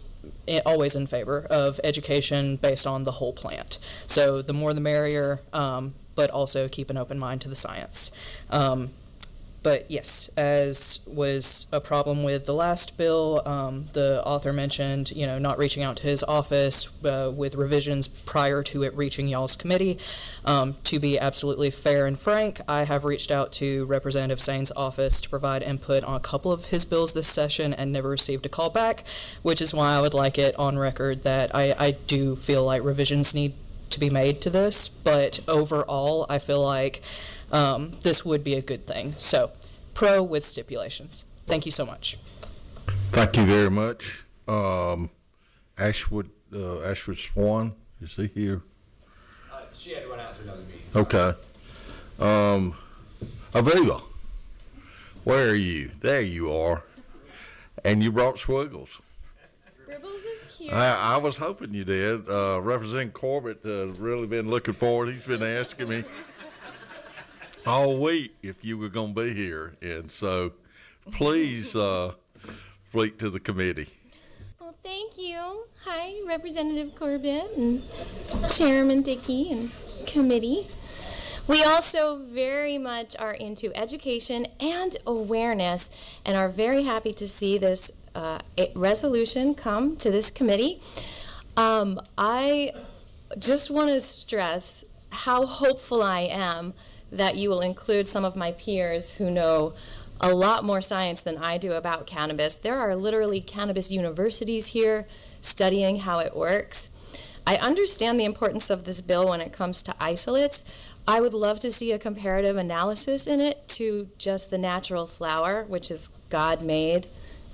always in favor of education based on the whole plant. So the more the merrier, but also keep an open mind to the science. But yes, as was a problem with the last bill, the author mentioned, not reaching out to his office with revisions prior to it reaching y'all's committee. To be absolutely fair and frank, I have reached out to Representative Sain's office to provide input on a couple of his bills this session and never received a call back, which is why I would like it on record that I do feel like revisions need to be made to this. But overall, I feel like this would be a good thing. So, pro with stipulations. Thank you so much. Thank you very much. Ashwood Swan, is he here? She had to run out to another meeting. Okay. Avila, where are you? There you are. And you brought Swiggles. Scribbles is here. I was hoping you did. Representative Corbett has really been looking forward. He's been asking me. all week if you were going to be here, and so please speak to the committee. Well, thank you. Hi, Representative Corbett and Chairman Dickey and committee. We also very much are into education and awareness and are very happy to see this resolution come to this committee. I just want to stress how hopeful I am that you will include some of my peers who know a lot more science than I do about cannabis. There are literally cannabis universities here studying how it works. I understand the importance of this bill when it comes to isolates. I would love to see a comparative analysis in it to just the natural flower, which is God-made.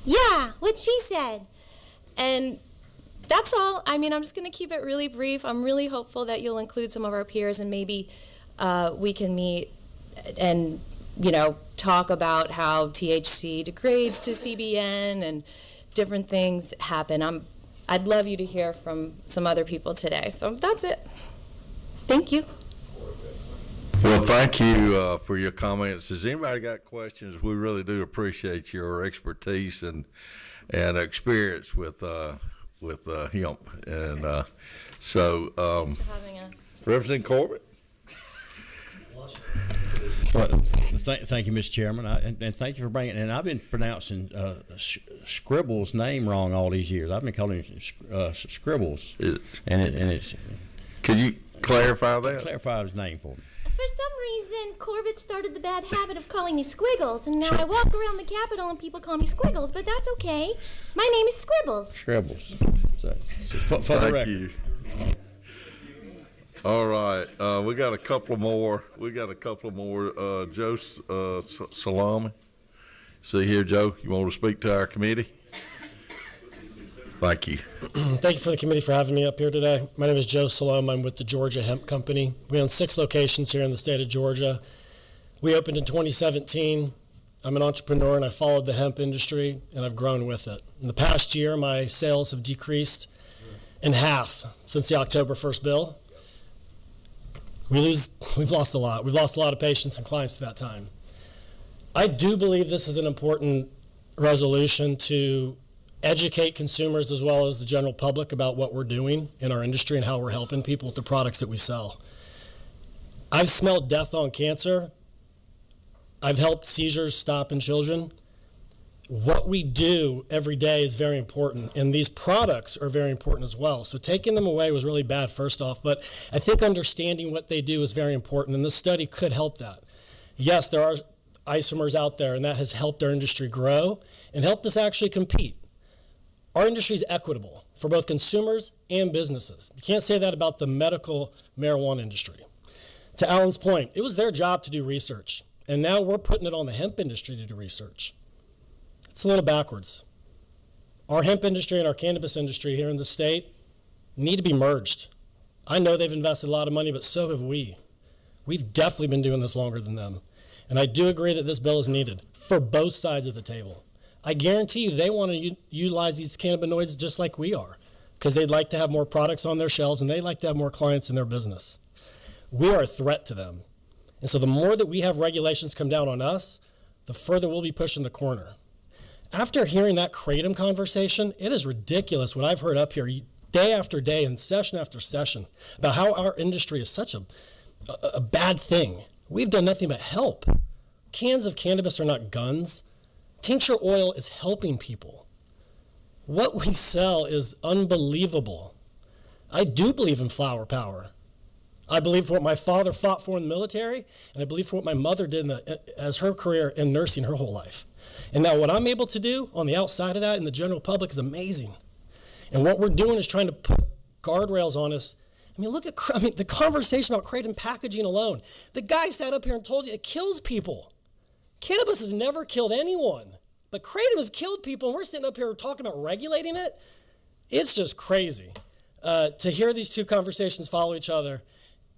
Yeah, what she said. And that's all. I mean, I'm just going to keep it really brief. I'm really hopeful that you'll include some of our peers and maybe we can meet and, talk about how THC degrades to CBN and different things happen. I'd love you to hear from some other people today. So that's it. Thank you. Well, thank you for your comments. Has anybody got questions? We really do appreciate your expertise and experience with hemp. And so, Thanks for having us. Representative Corbett. Well, thank you, Mr. Chairman, and thank you for bringing. And I've been pronouncing Scribble's name wrong all these years. I've been calling him Scribbles, and it's. Could you clarify that? Clarify his name for me. For some reason, Corbett started the bad habit of calling me Squiggles, and now I walk around the Capitol and people call me Squiggles, but that's okay. My name is Scribbles. Scribbles. So for the Thank record. you. All right, we got a couple more. Joe Salami. See here, Joe. You want to speak to our committee? Thank you. Thank you for the committee for having me up here today. My name is Joe Salome. I'm with the Georgia Hemp Company. We own 6 locations here in the state of Georgia. We opened in 2017. I'm an entrepreneur and I followed the hemp industry and I've grown with it. In the past year, my sales have decreased in half since the October 1st bill. We've lost a lot. We've lost a lot of patients and clients through that time. I do believe this is an important resolution to educate consumers as well as the general public about what we're doing in our industry and how we're helping people with the products that we sell. I've smelled death on cancer. I've helped seizures stop in children. What we do every day is very important, and these products are very important as well. So taking them away was really bad, first off, but I think understanding what they do is very important, and this study could help that. Yes, there are isomers out there, and that has helped our industry grow and helped us actually compete. Our industry is equitable for both consumers and businesses. You can't say that about the medical marijuana industry. To Alan's point, it was their job to do research, and now we're putting it on the hemp industry to do research. It's a little backwards. Our hemp industry and our cannabis industry here in the state need to be merged. I know they've invested a lot of money, but so have we. We've definitely been doing this longer than them. And I do agree that this bill is needed for both sides of the table. I guarantee you they want to utilize these cannabinoids just like we are, because they'd like to have more products on their shelves and they'd like to have more clients in their business. We are a threat to them. And so the more that we have regulations come down on us, the further we'll be pushing the corner. After hearing that Kratom conversation, it is ridiculous what I've heard up here day after day and session after session about how our industry is such a bad thing. We've done nothing but help. Cans of cannabis are not guns. Tincture oil is helping people. What we sell is unbelievable. I do believe in flower power. I believe for what my father fought for in the military, and I believe for what my mother did as her career in nursing her whole life. And now what I'm able to do on the outside of that in the general public is amazing. And what we're doing is trying to put guardrails on us. I mean, look at the conversation about Kratom packaging alone. The guy sat up here and told you it kills people. Cannabis has never killed anyone, but Kratom has killed people, and we're sitting up here talking about regulating it. It's just crazy to hear these two conversations follow each other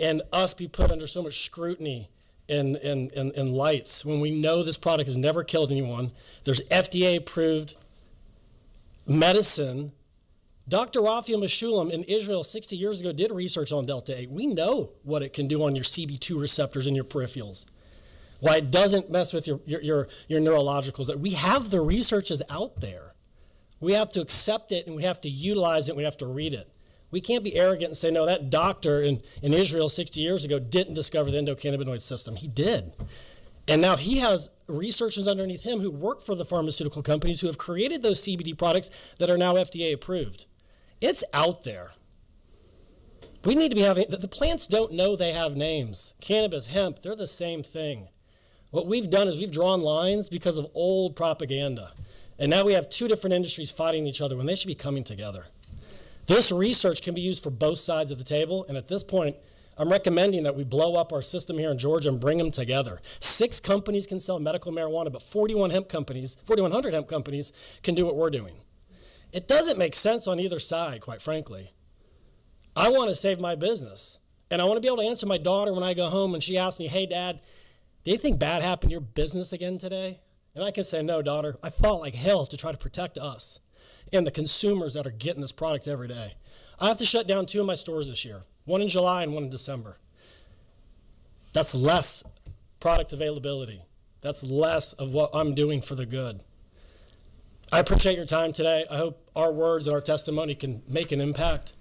and us be put under so much scrutiny and lights when we know this product has never killed anyone. There's FDA-approved medicine. Dr. Raphael Meshulam in Israel 60 years ago did research on Delta 8. We know what it can do on your CB2 receptors in your peripherals. why it doesn't mess with your neurologicals. That we have the research is out there. We have to accept it and we have to utilize it. And we have to read it. We can't be arrogant and say, no, that doctor in Israel 60 years ago didn't discover the endocannabinoid system. He did. And now he has researchers underneath him who work for the pharmaceutical companies who have created those CBD products that are now FDA approved. It's out there. We need to be having, the plants don't know they have names. Cannabis, hemp, they're the same thing. What we've done is we've drawn lines because of old propaganda. And now we have two different industries fighting each other when they should be coming together. This research can be used for both sides of the table, and at this point, I'm recommending that we blow up our system here in Georgia and bring them together. 6 companies can sell medical marijuana, but 4,100 hemp companies can do what we're doing. It doesn't make sense on either side, quite frankly. I want to save my business, and I want to be able to answer my daughter when I go home and she asks me, hey, Dad, do you think bad happened to your business again today? And I can say, no, daughter, I fought like hell to try to protect us and the consumers that are getting this product every day. I have to shut down 2 of my stores this year, one in July and one in December. That's less product availability. That's less of what I'm doing for the good. I appreciate your time today. I hope our words and our testimony can make an impact.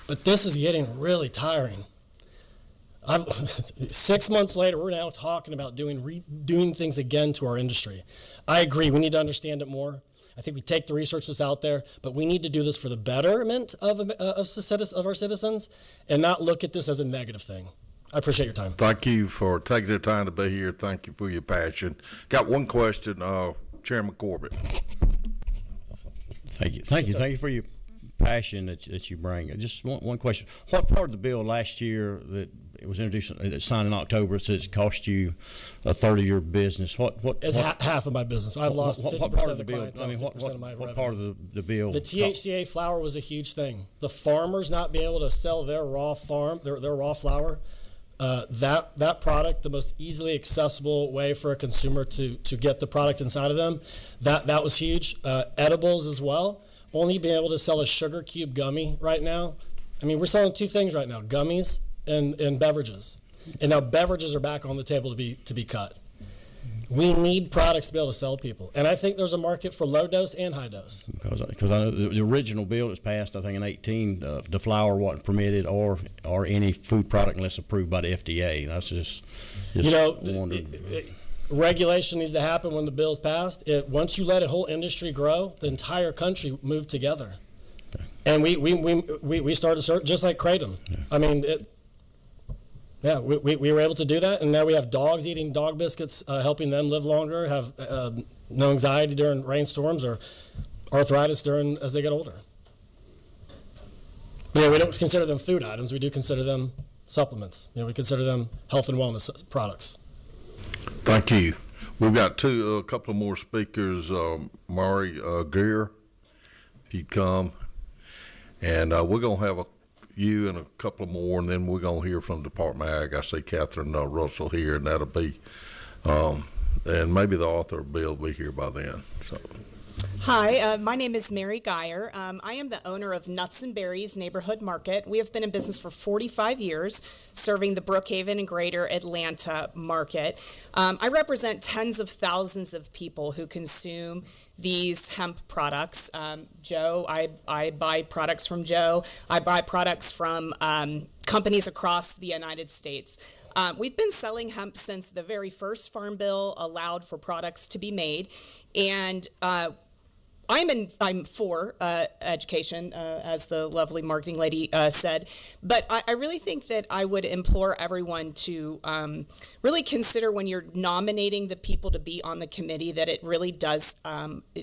But this is getting really tiring. 6 months later, we're now talking about doing things again to our industry. I agree, we need to understand it more. I think we take the research that's out there, but we need to do this for the betterment of our citizens and not look at this as a negative thing. I appreciate your time. Thank you for taking the time to be here. Thank you for your passion. Got one question, Chairman Corbett. Thank you for your passion that you bring. Just one question. What part of the bill last year that it was introduced, it signed in October, says it cost you a third of your business? It's half of my business. I've lost 50% of the clientele, I mean, 50% of my revenue. what part of the bill? The THCA flower was a huge thing. The farmers not being able to sell their raw flower, that product, the most easily accessible way for a consumer to get the product inside of them, that was huge. Edibles as well. Only being able to sell a sugar cube gummy right now. I mean, we're selling 2 things right now: gummies and beverages. And now beverages are back on the table to be cut. We need products to be able to sell people, and I think there's a market for low dose and high dose. Because I know the original bill that's passed, I think in 2018, the flower wasn't permitted or any food product unless approved by the FDA. And that's just regulation needs to happen when the bill's passed. Once you let a whole industry grow, the entire country moved together. Okay. And we started just like Kratom. Yeah. I mean, we were able to do that, and now we have dogs eating dog biscuits, helping them live longer, have no anxiety during rainstorms or arthritis as they get older. We don't consider them food items. We do consider them supplements. We consider them health and wellness products. Thank you. We've got a couple of more speakers. Mari Greer, if you'd come. And we're going to have you and a couple more, and then we're going to hear from Department of Ag. I see Catherine Russell here, and that'll be, and maybe the author of the bill will be here by then. So. Hi, my name is Mary Geyer. I am the owner of Nuts and Berries Neighborhood Market. We have been in business for 45 years, serving the Brookhaven and Greater Atlanta market. I represent tens of thousands of people who consume these hemp products. Joe, I buy products from Joe. I buy products from companies across the United States. We've been selling hemp since the very first Farm Bill allowed for products to be made, and I'm for education, as the lovely marketing lady said, but I really think that I would implore everyone to really consider when you're nominating the people to be on the committee that it really does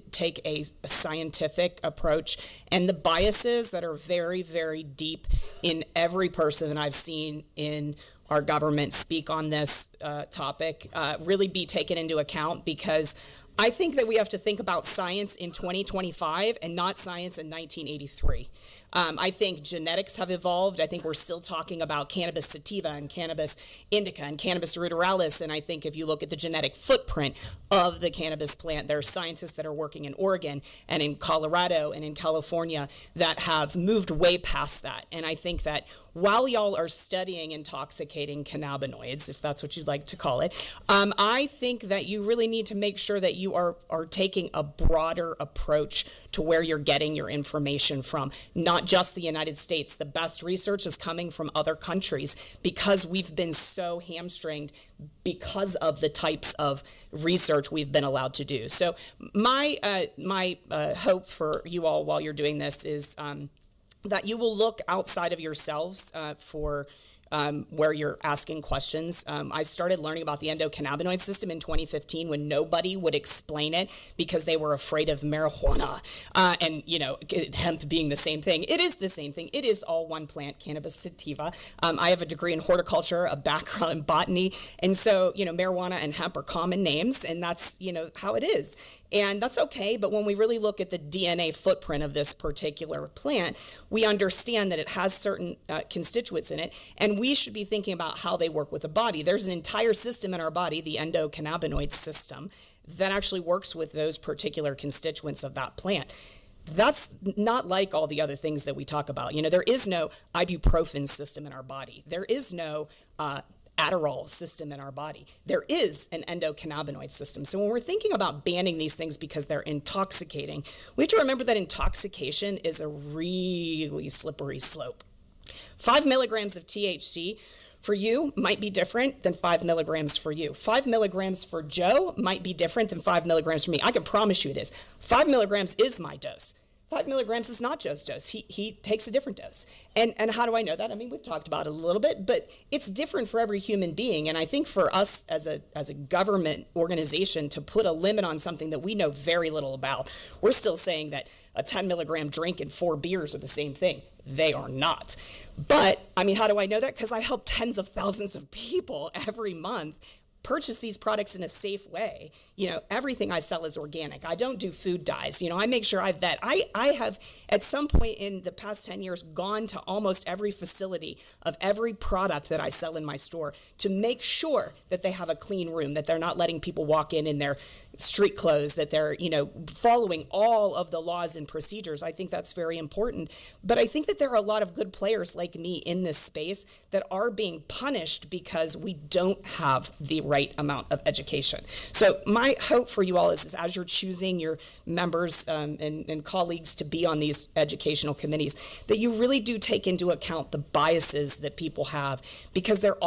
take a scientific approach, and the biases that are very, very deep in every person that I've seen in our government speak on this topic really be taken into account, because I think that we have to think about science in 2025 and not science in 1983. I think genetics have evolved. I think we're still talking about cannabis sativa and cannabis indica and cannabis ruderalis. And I think if you look at the genetic footprint of the cannabis plant, there are scientists that are working in Oregon and in Colorado and in California that have moved way past that. And I think that while y'all are studying intoxicating cannabinoids, if that's what you'd like to call it, I think that you really need to make sure that you are taking a broader approach to where you're getting your information from, not just the United States. The best research is coming from other countries because we've been so hamstringed because of the types of research we've been allowed to do. So my hope for you all while you're doing this is that you will look outside of yourselves for where you're asking questions. I started learning about the endocannabinoid system in 2015 when nobody would explain it because they were afraid of marijuana and, you know, hemp being the same thing. It is the same thing. It is all one plant, cannabis sativa. I have a degree in horticulture, a background in botany. And so, you know, marijuana and hemp are common names, and that's, you know, how it is. And that's okay, but when we really look at the DNA footprint of this particular plant, we understand that it has certain constituents in it, and we should be thinking about how they work with the body. There's an entire system in our body, the endocannabinoid system, that actually works with those particular constituents of that plant. That's not like all the other things that we talk about. You know, there is no ibuprofen system in our body. There is no Adderall system in our body. There is an endocannabinoid system. So when we're thinking about banning these things because they're intoxicating, we have to remember that intoxication is a really slippery slope. 5 milligrams of THC for you might be different than 5 milligrams for you. 5 milligrams for Joe might be different than 5 milligrams for me. I can promise you it is. 5 milligrams is my dose. 5 milligrams is not Joe's dose. He takes a different dose. And how do I know that? I mean, we've talked about it a little bit, but it's different for every human being. And I think for us as a government organization to put a limit on something that we know very little about, we're still saying that a 10 milligram drink and 4 beers are the same thing. They are not. But, I mean, how do I know that? Because I help tens of thousands of people every month purchase these products in a safe way. You know, everything I sell is organic. I don't do food dyes. You know, I make sure I vet. I have, at some point in the past 10 years, gone to almost every facility of every product that I sell in my store to make sure that they have a clean room, that they're not letting people walk in their street clothes, that they're, you know, following all of the laws and procedures. I think that's very important. But I think that there are a lot of good players like me in this space that are being punished because we don't have the right amount of education. So my hope for you all is as you're choosing your members and colleagues to be on these educational committees, that you really do take into account the biases that people have, because there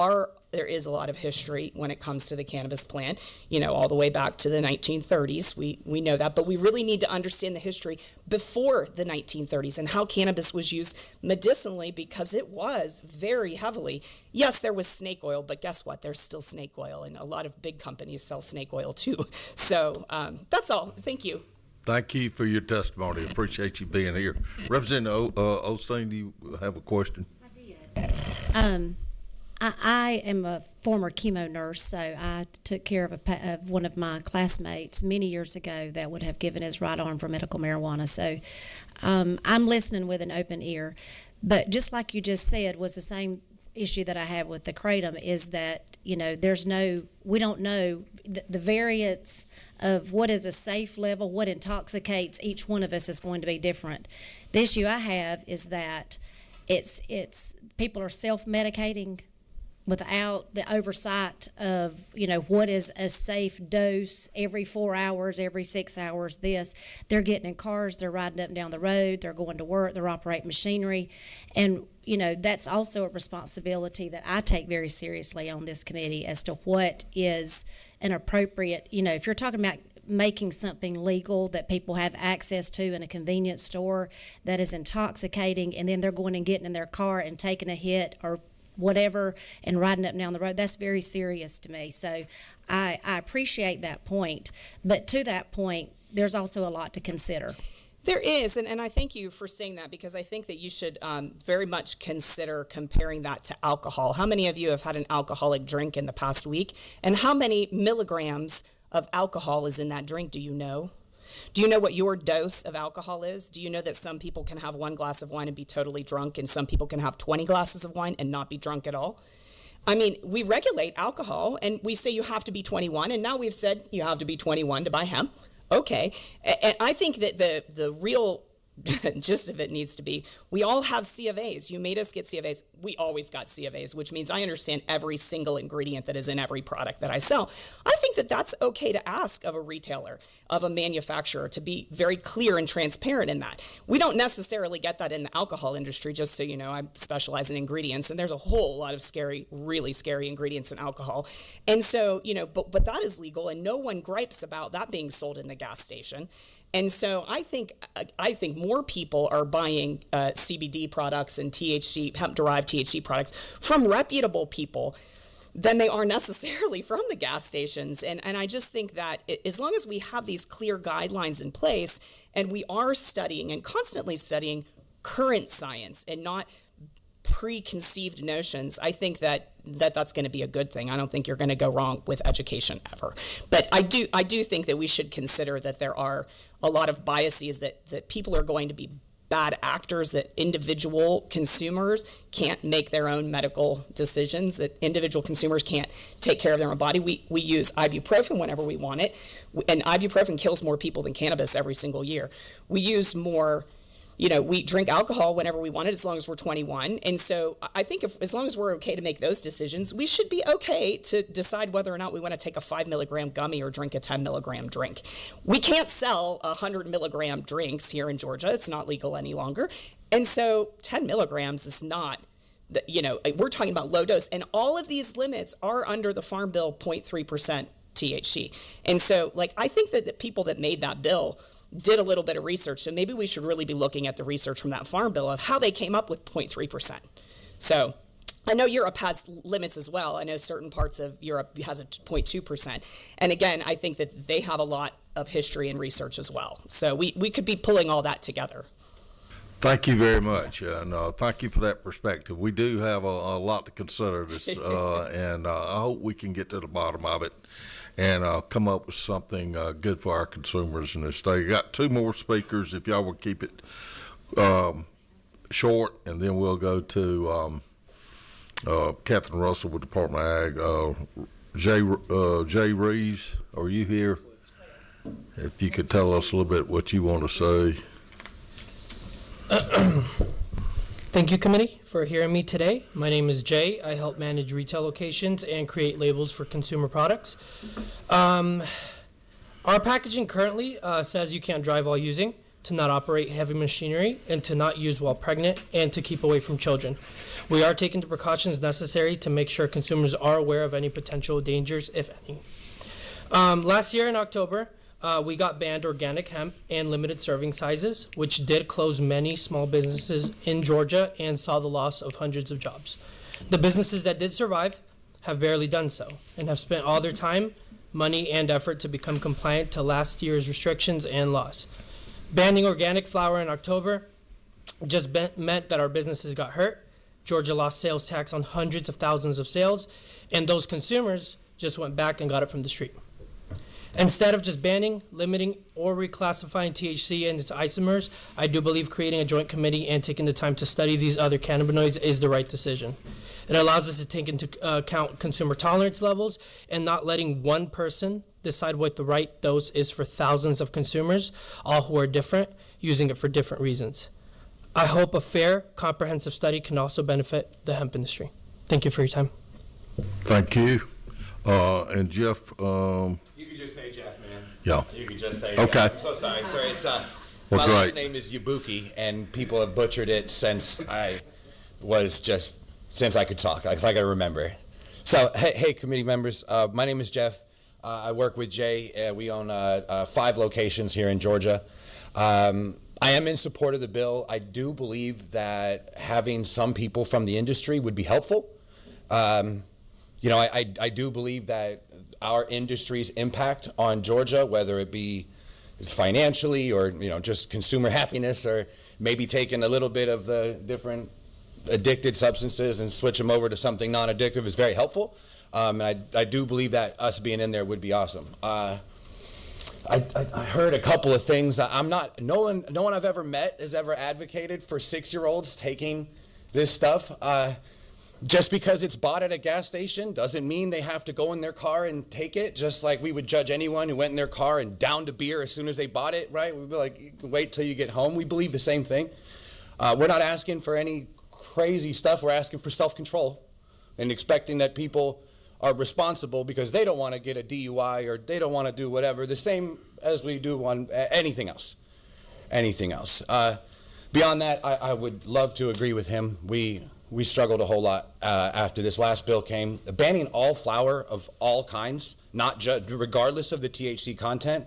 is a lot of history when it comes to the cannabis plant, you know, all the way back to the 1930s. We know that, but we really need to understand the history before the 1930s and how cannabis was used medicinally, because it was very heavily. Yes, there was snake oil, but guess what? There's still snake oil, and a lot of big companies sell snake oil too. So that's all. Thank you. Thank you for your testimony. Appreciate you being here. Representative Osteen, do you have a question? I am a former chemo nurse, so I took care of one of my classmates many years ago that would have given his right arm for medical marijuana. So I'm listening with an open ear. But just like you just said, was the same issue that I have with the kratom, is that, you know, we don't know the variance of what is a safe level, what intoxicates each one of us is going to be different. The issue I have is that it's people are self-medicating without the oversight of, you know, what is a safe dose every 4 hours, every 6 hours, this. They're getting in cars, they're riding up and down the road, they're going to work, they're operating machinery. And, you know, that's also a responsibility that I take very seriously on this committee as to what is an appropriate, you know, if you're talking about making something legal that people have access to in a convenience store that is intoxicating, and then they're going and getting in their car and taking a hit or whatever and riding up and down the road, that's very serious to me. So I appreciate that point. But to that point, there's also a lot to consider. There is, and I thank you for saying that, because I think that you should very much consider comparing that to alcohol. How many of you have had an alcoholic drink in the past week? And how many milligrams of alcohol is in that drink, do you know? Do you know what your dose of alcohol is? Do you know that some people can have 1 glass of wine and be totally drunk, and some people can have 20 glasses of wine and not be drunk at all? I mean, we regulate alcohol, and we say you have to be 21, and now we've said you have to be 21 to buy hemp. Okay, and I think that the real gist of it needs to be, we all have C of A's. You made us get C of A's. We always got C of A's, which means I understand every single ingredient that is in every product that I sell. I think that that's okay to ask of a retailer, of a manufacturer, to be very clear and transparent in that. We don't necessarily get that in the alcohol industry, just so you know. I specialize in ingredients, and there's a whole lot of scary, really scary ingredients in alcohol. And so, you know, but that is legal, and no one gripes about that being sold in the gas station. And so I think more people are buying CBD products and THC, hemp-derived THC products from reputable people than they are necessarily from the gas stations. And I just think that as long as we have these clear guidelines in place, and we are studying and constantly studying current science and not preconceived notions, I think that's going to be a good thing. I don't think you're going to go wrong with education ever. But I do think that we should consider that there are a lot of biases, that people are going to be bad actors, that individual consumers can't make their own medical decisions, that individual consumers can't take care of their own body. We use ibuprofen whenever we want it, and ibuprofen kills more people than cannabis every single year. We use more, you know, we drink alcohol whenever we want it, as long as we're 21. And so I think as long as we're okay to make those decisions, we should be okay to decide whether or not we want to take a 5 milligram gummy or drink a 10 milligram drink. We can't sell 100 milligram drinks here in Georgia. It's not legal any longer. And so 10 milligrams is not, you know, we're talking about low dose. And all of these limits are under the Farm Bill 0.3% THC. And so, like, I think that the people that made that bill did a little bit of research, so maybe we should really be looking at the research from that farm bill of how they came up with 0.3%. So I know Europe has limits as well. I know certain parts of Europe has a 0.2%. And again, I think that they have a lot of history and research as well. So we could be pulling all that together. Thank you very much, and thank you for that perspective. We do have a lot to consider this, and I hope we can get to the bottom of it and come up with something good for our consumers in this state. You got 2 more speakers, if y'all would keep it short, and then we'll go to Catherine Russell with Department of Ag. Jay Reeves, are you here? If you could tell us a little bit what you want to say. Thank you, committee, for hearing me today. My name is Jay. I help manage retail locations and create labels for consumer products. Our packaging currently says you can't drive while using, to not operate heavy machinery, and to not use while pregnant, and to keep away from children. We are taking the precautions necessary to make sure consumers are aware of any potential dangers, if any. Last year in October, we got banned organic hemp and limited serving sizes, which did close many small businesses in Georgia and saw the loss of hundreds of jobs. The businesses that did survive have barely done so and have spent all their time, money, and effort to become compliant to last year's restrictions and laws. Banning organic flour in October just meant that our businesses got hurt. Georgia lost sales tax on hundreds of thousands of sales, and those consumers just went back and got it from the street. Instead of just banning, limiting, or reclassifying THC and its isomers, I do believe creating a joint committee and taking the time to study these other cannabinoids is the right decision. It allows us to take into account consumer tolerance levels and not letting one person decide what the right dose is for thousands of consumers, all who are different, using it for different reasons. I hope a fair, comprehensive study can also benefit the hemp industry. Thank you for your time. Thank you. And Jeff, you could just say Jeff, man. Yeah. You could just say Okay. Jeff. I'm so sorry. Sorry, it's Well, my great. last name is Yabuki, and people have butchered it since I could talk, because I got to remember. So, hey, committee members. My name is Jeff. I work with Jay. We own 5 locations here in Georgia. I am in support of the bill. I do believe that having some people from the industry would be helpful. You know, I do believe that our industry's impact on Georgia, whether it be financially or, you know, just consumer happiness, or maybe taking a little bit of the different addicted substances and switch them over to something non-addictive is very helpful. And I do believe that us being in there would be awesome. I heard a couple of things. No one I've ever met has ever advocated for 6-year-olds taking this stuff. Just because it's bought at a gas station doesn't mean they have to go in their car and take it, just like we would judge anyone who went in their car and downed a beer as soon as they bought it, right? We'd be like, you can wait till you get home. We believe the same thing. We're not asking for any crazy stuff. We're asking for self-control and expecting that people are responsible because they don't want to get a DUI or they don't want to do whatever, the same as we do on anything else. Beyond that, I would love to agree with him. We struggled a whole lot after this last bill came. Banning all flour of all kinds, not just regardless of the THC content,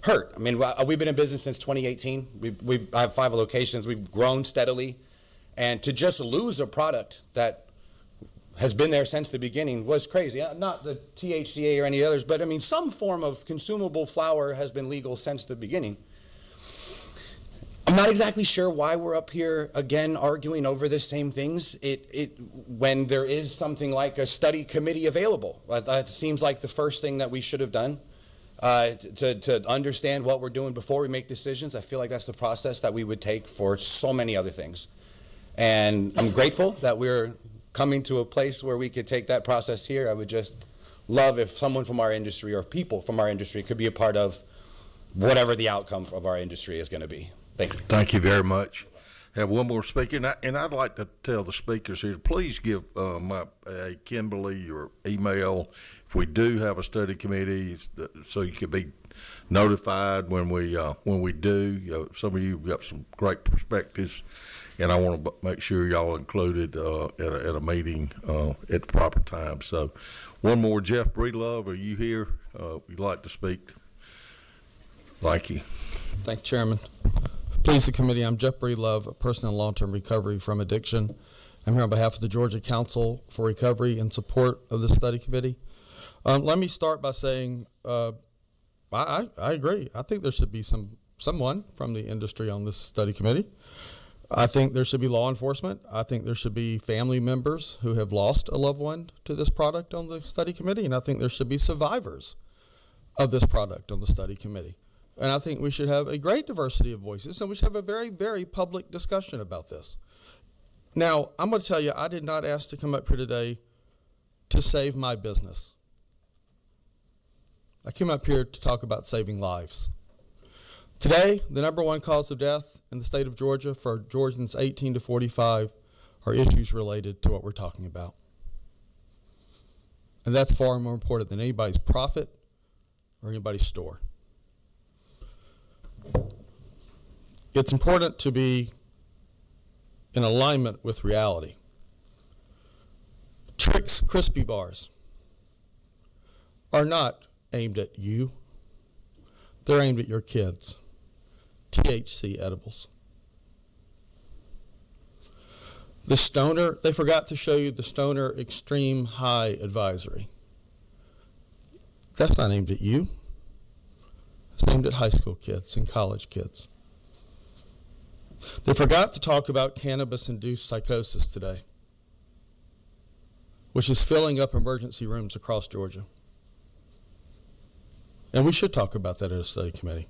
hurt. I mean, we've been in business since 2018. I have 5 locations. We've grown steadily. And to just lose a product that has been there since the beginning was crazy. Not the THCA or any others, but I mean, some form of consumable flour has been legal since the beginning. I'm not exactly sure why we're up here again arguing over the same things when there is something like a study committee available. That seems like the first thing that we should have done to understand what we're doing before we make decisions. I feel like that's the process that we would take for so many other things. And I'm grateful that we're coming to a place where we could take that process here. I would just love if someone from our industry or people from our industry could be a part of whatever the outcome of our industry is going to be. Thank you. Thank you very much. Have one more speaker, and I'd like to tell the speakers here, please give Kimberly your email if we do have a study committee, so you can be notified when we do. Some of you have got some great perspectives, and I want to make sure y'all included at a meeting at the proper time. So, one more, Jeff Breedlove, are you here? You'd like to speak? Thank you. Thank you, Chairman. Please the committee, I'm Jeff Breedlove, a person in long-term recovery from addiction. I'm here on behalf of the Georgia Council for Recovery in support of the study committee. Let me start by saying I agree. I think there should be someone from the industry on this study committee. I think there should be law enforcement. I think there should be family members who have lost a loved one to this product on the study committee, and I think there should be survivors of this product on the study committee. And I think we should have a great diversity of voices, and we should have a very, very public discussion about this. Now, I'm going to tell you, I did not ask to come up here today to save my business. I came up here to talk about saving lives. Today, the #1 cause of death in the state of Georgia for Georgians 18 to 45 are issues related to what we're talking about. And that's far more important than anybody's profit or anybody's store. It's important to be in alignment with reality. Trix Crispy Bars are not aimed at you. They're aimed at your kids. THC edibles. The Stoner, they forgot to show you the Stoner Extreme High Advisory. That's not aimed at you. It's aimed at high school kids and college kids. They forgot to talk about cannabis-induced psychosis today, which is filling up emergency rooms across Georgia. And we should talk about that at a study committee.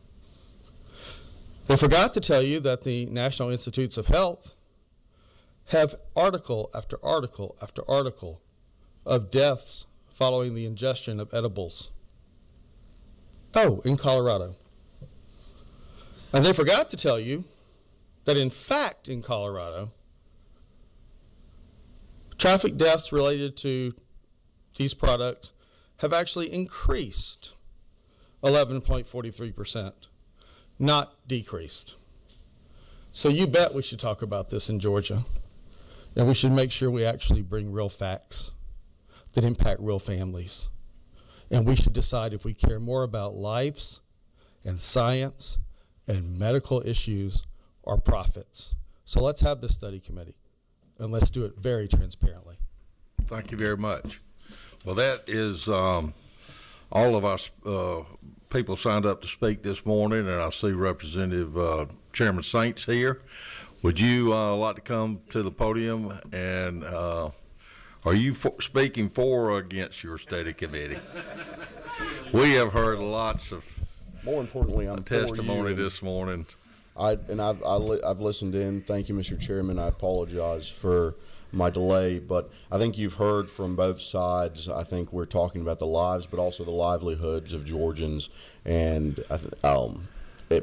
They forgot to tell you that the National Institutes of Health have article after article after article of deaths following the ingestion of edibles. Oh, in Colorado. And they forgot to tell you that in fact in Colorado, traffic deaths related to these products have actually increased 11.43%, not decreased. So you bet we should talk about this in Georgia, and we should make sure we actually bring real facts that impact real families. And we should decide if we care more about lives and science and medical issues or profits. So let's have this study committee, and let's do it very transparently. Thank you very much. Well, that is all of our people signed up to speak this morning, and I see Representative Chairman Saints here. Would you like to come to the podium and are you speaking for or against your study committee? We have heard lots of more importantly, I'm testimony this morning. I've listened in. Thank you, Mr. Chairman. I apologize for my delay, but I think you've heard from both sides. I think we're talking about the lives, but also the livelihoods of Georgians, and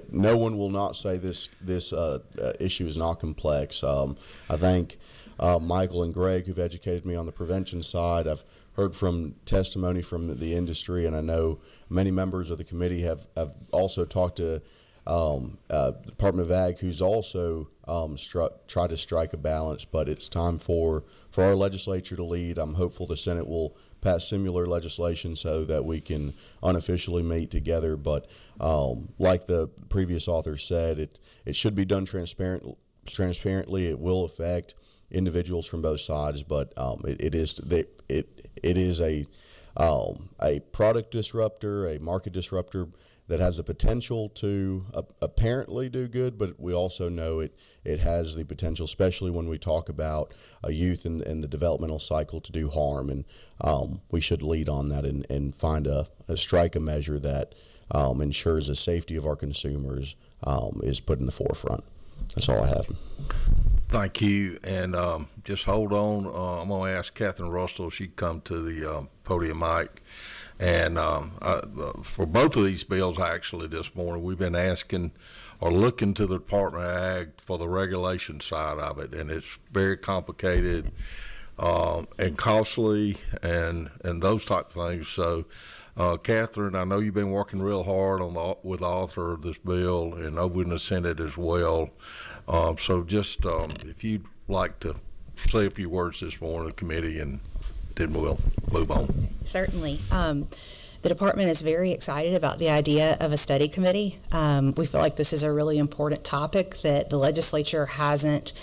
no one will not say this issue is not complex. I think Michael and Greg, who've educated me on the prevention side, I've heard from testimony from the industry, and I know many members of the committee have also talked to Department of Ag, who's also tried to strike a balance. But it's time for our legislature to lead. I'm hopeful the Senate will pass similar legislation so that we can unofficially meet together. But like the previous author said, it should be done transparently. It will affect individuals from both sides, but it is a product disruptor, a market disruptor that has the potential to apparently do good, but we also know it has the potential, especially when we talk about youth and the developmental cycle, to do harm. And we should lead on that and find strike a measure that ensures the safety of our consumers is put in the forefront. That's all I have. Thank you, and just hold on. I'm going to ask Catherine Russell if she'd come to the podium mic. And for both of these bills, actually, this morning, we've been asking or looking to the Department of Ag for the regulation side of it, and it's very complicated and costly and those type of things. So, Catherine, I know you've been working real hard with the author of this bill and over in the Senate as well. So just if you'd like to say a few words this morning to the committee, and then we'll move on. Certainly. The department is very excited about the idea of a study committee. We feel like this is a really important topic that the legislature hasn't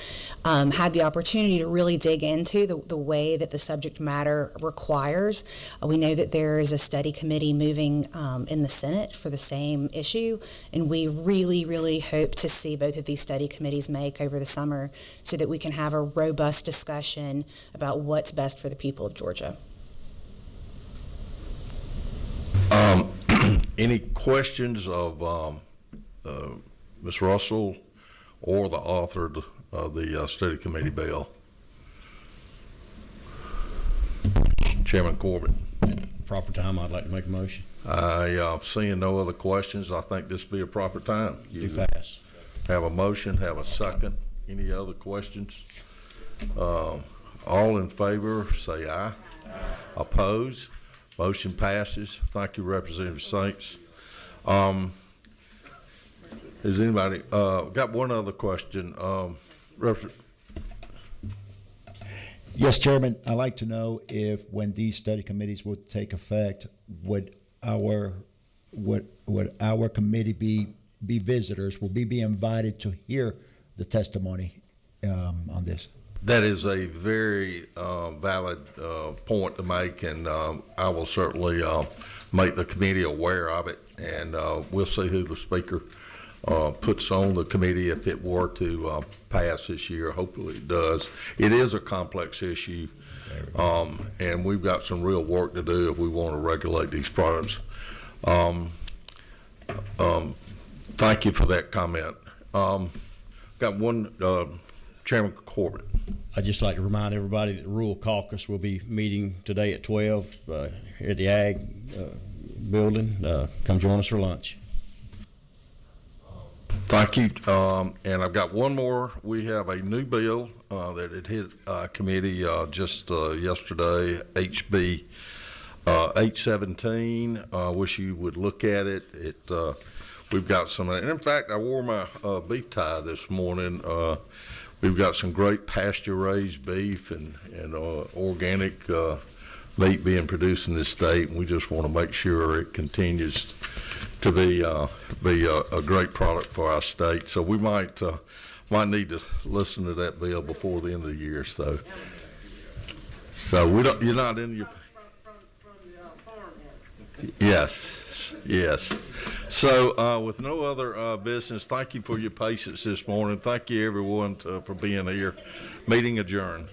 had the opportunity to really dig into the way that the subject matter requires. We know that there is a study committee moving in the Senate for the same issue, and we really, really hope to see both of these study committees make over the summer so that we can have a robust discussion about what's best for the people of Georgia. Any questions of Ms. Russell or the author of the study committee bill? Chairman Corbett. Proper time, I'd like to make a motion. Seeing no other questions, I think this would be a proper time. You pass. Have a motion, have a second. Any other questions? All in favor, say aye. Oppose? Motion passes. Thank you, Representative Saints. Is anybody, got one other question. Yes, Chairman, I'd like to know if when these study committees would take effect, would our committee be visitors? Will we be invited to hear the testimony on this? That is a very valid point to make, and I will certainly make the committee aware of it, and we'll see who the speaker puts on the committee if it were to pass this year. Hopefully it does. It is a complex issue, and we've got some real work to do if we want to regulate these products. Thank you for that comment. Got one, Chairman Corbett. I'd just like to remind everybody that the Rural Caucus will be meeting today at 12 here at the Ag building. Come join us for lunch. Thank you. And I've got one more. We have a new bill that it hit committee just yesterday, HB 817. Wish you would look at it. We've got some, and in fact, I wore my beef tie this morning. We've got some great pasture-raised beef and organic meat being produced in this state, and we just want to make sure it continues to be a great product for our state. So we might need to listen to that bill before the end of the year. So we don't. You're not in your. Yes, yes. So, with no other business, thank you for your patience this morning. Thank you, everyone, for being here. Meeting adjourned.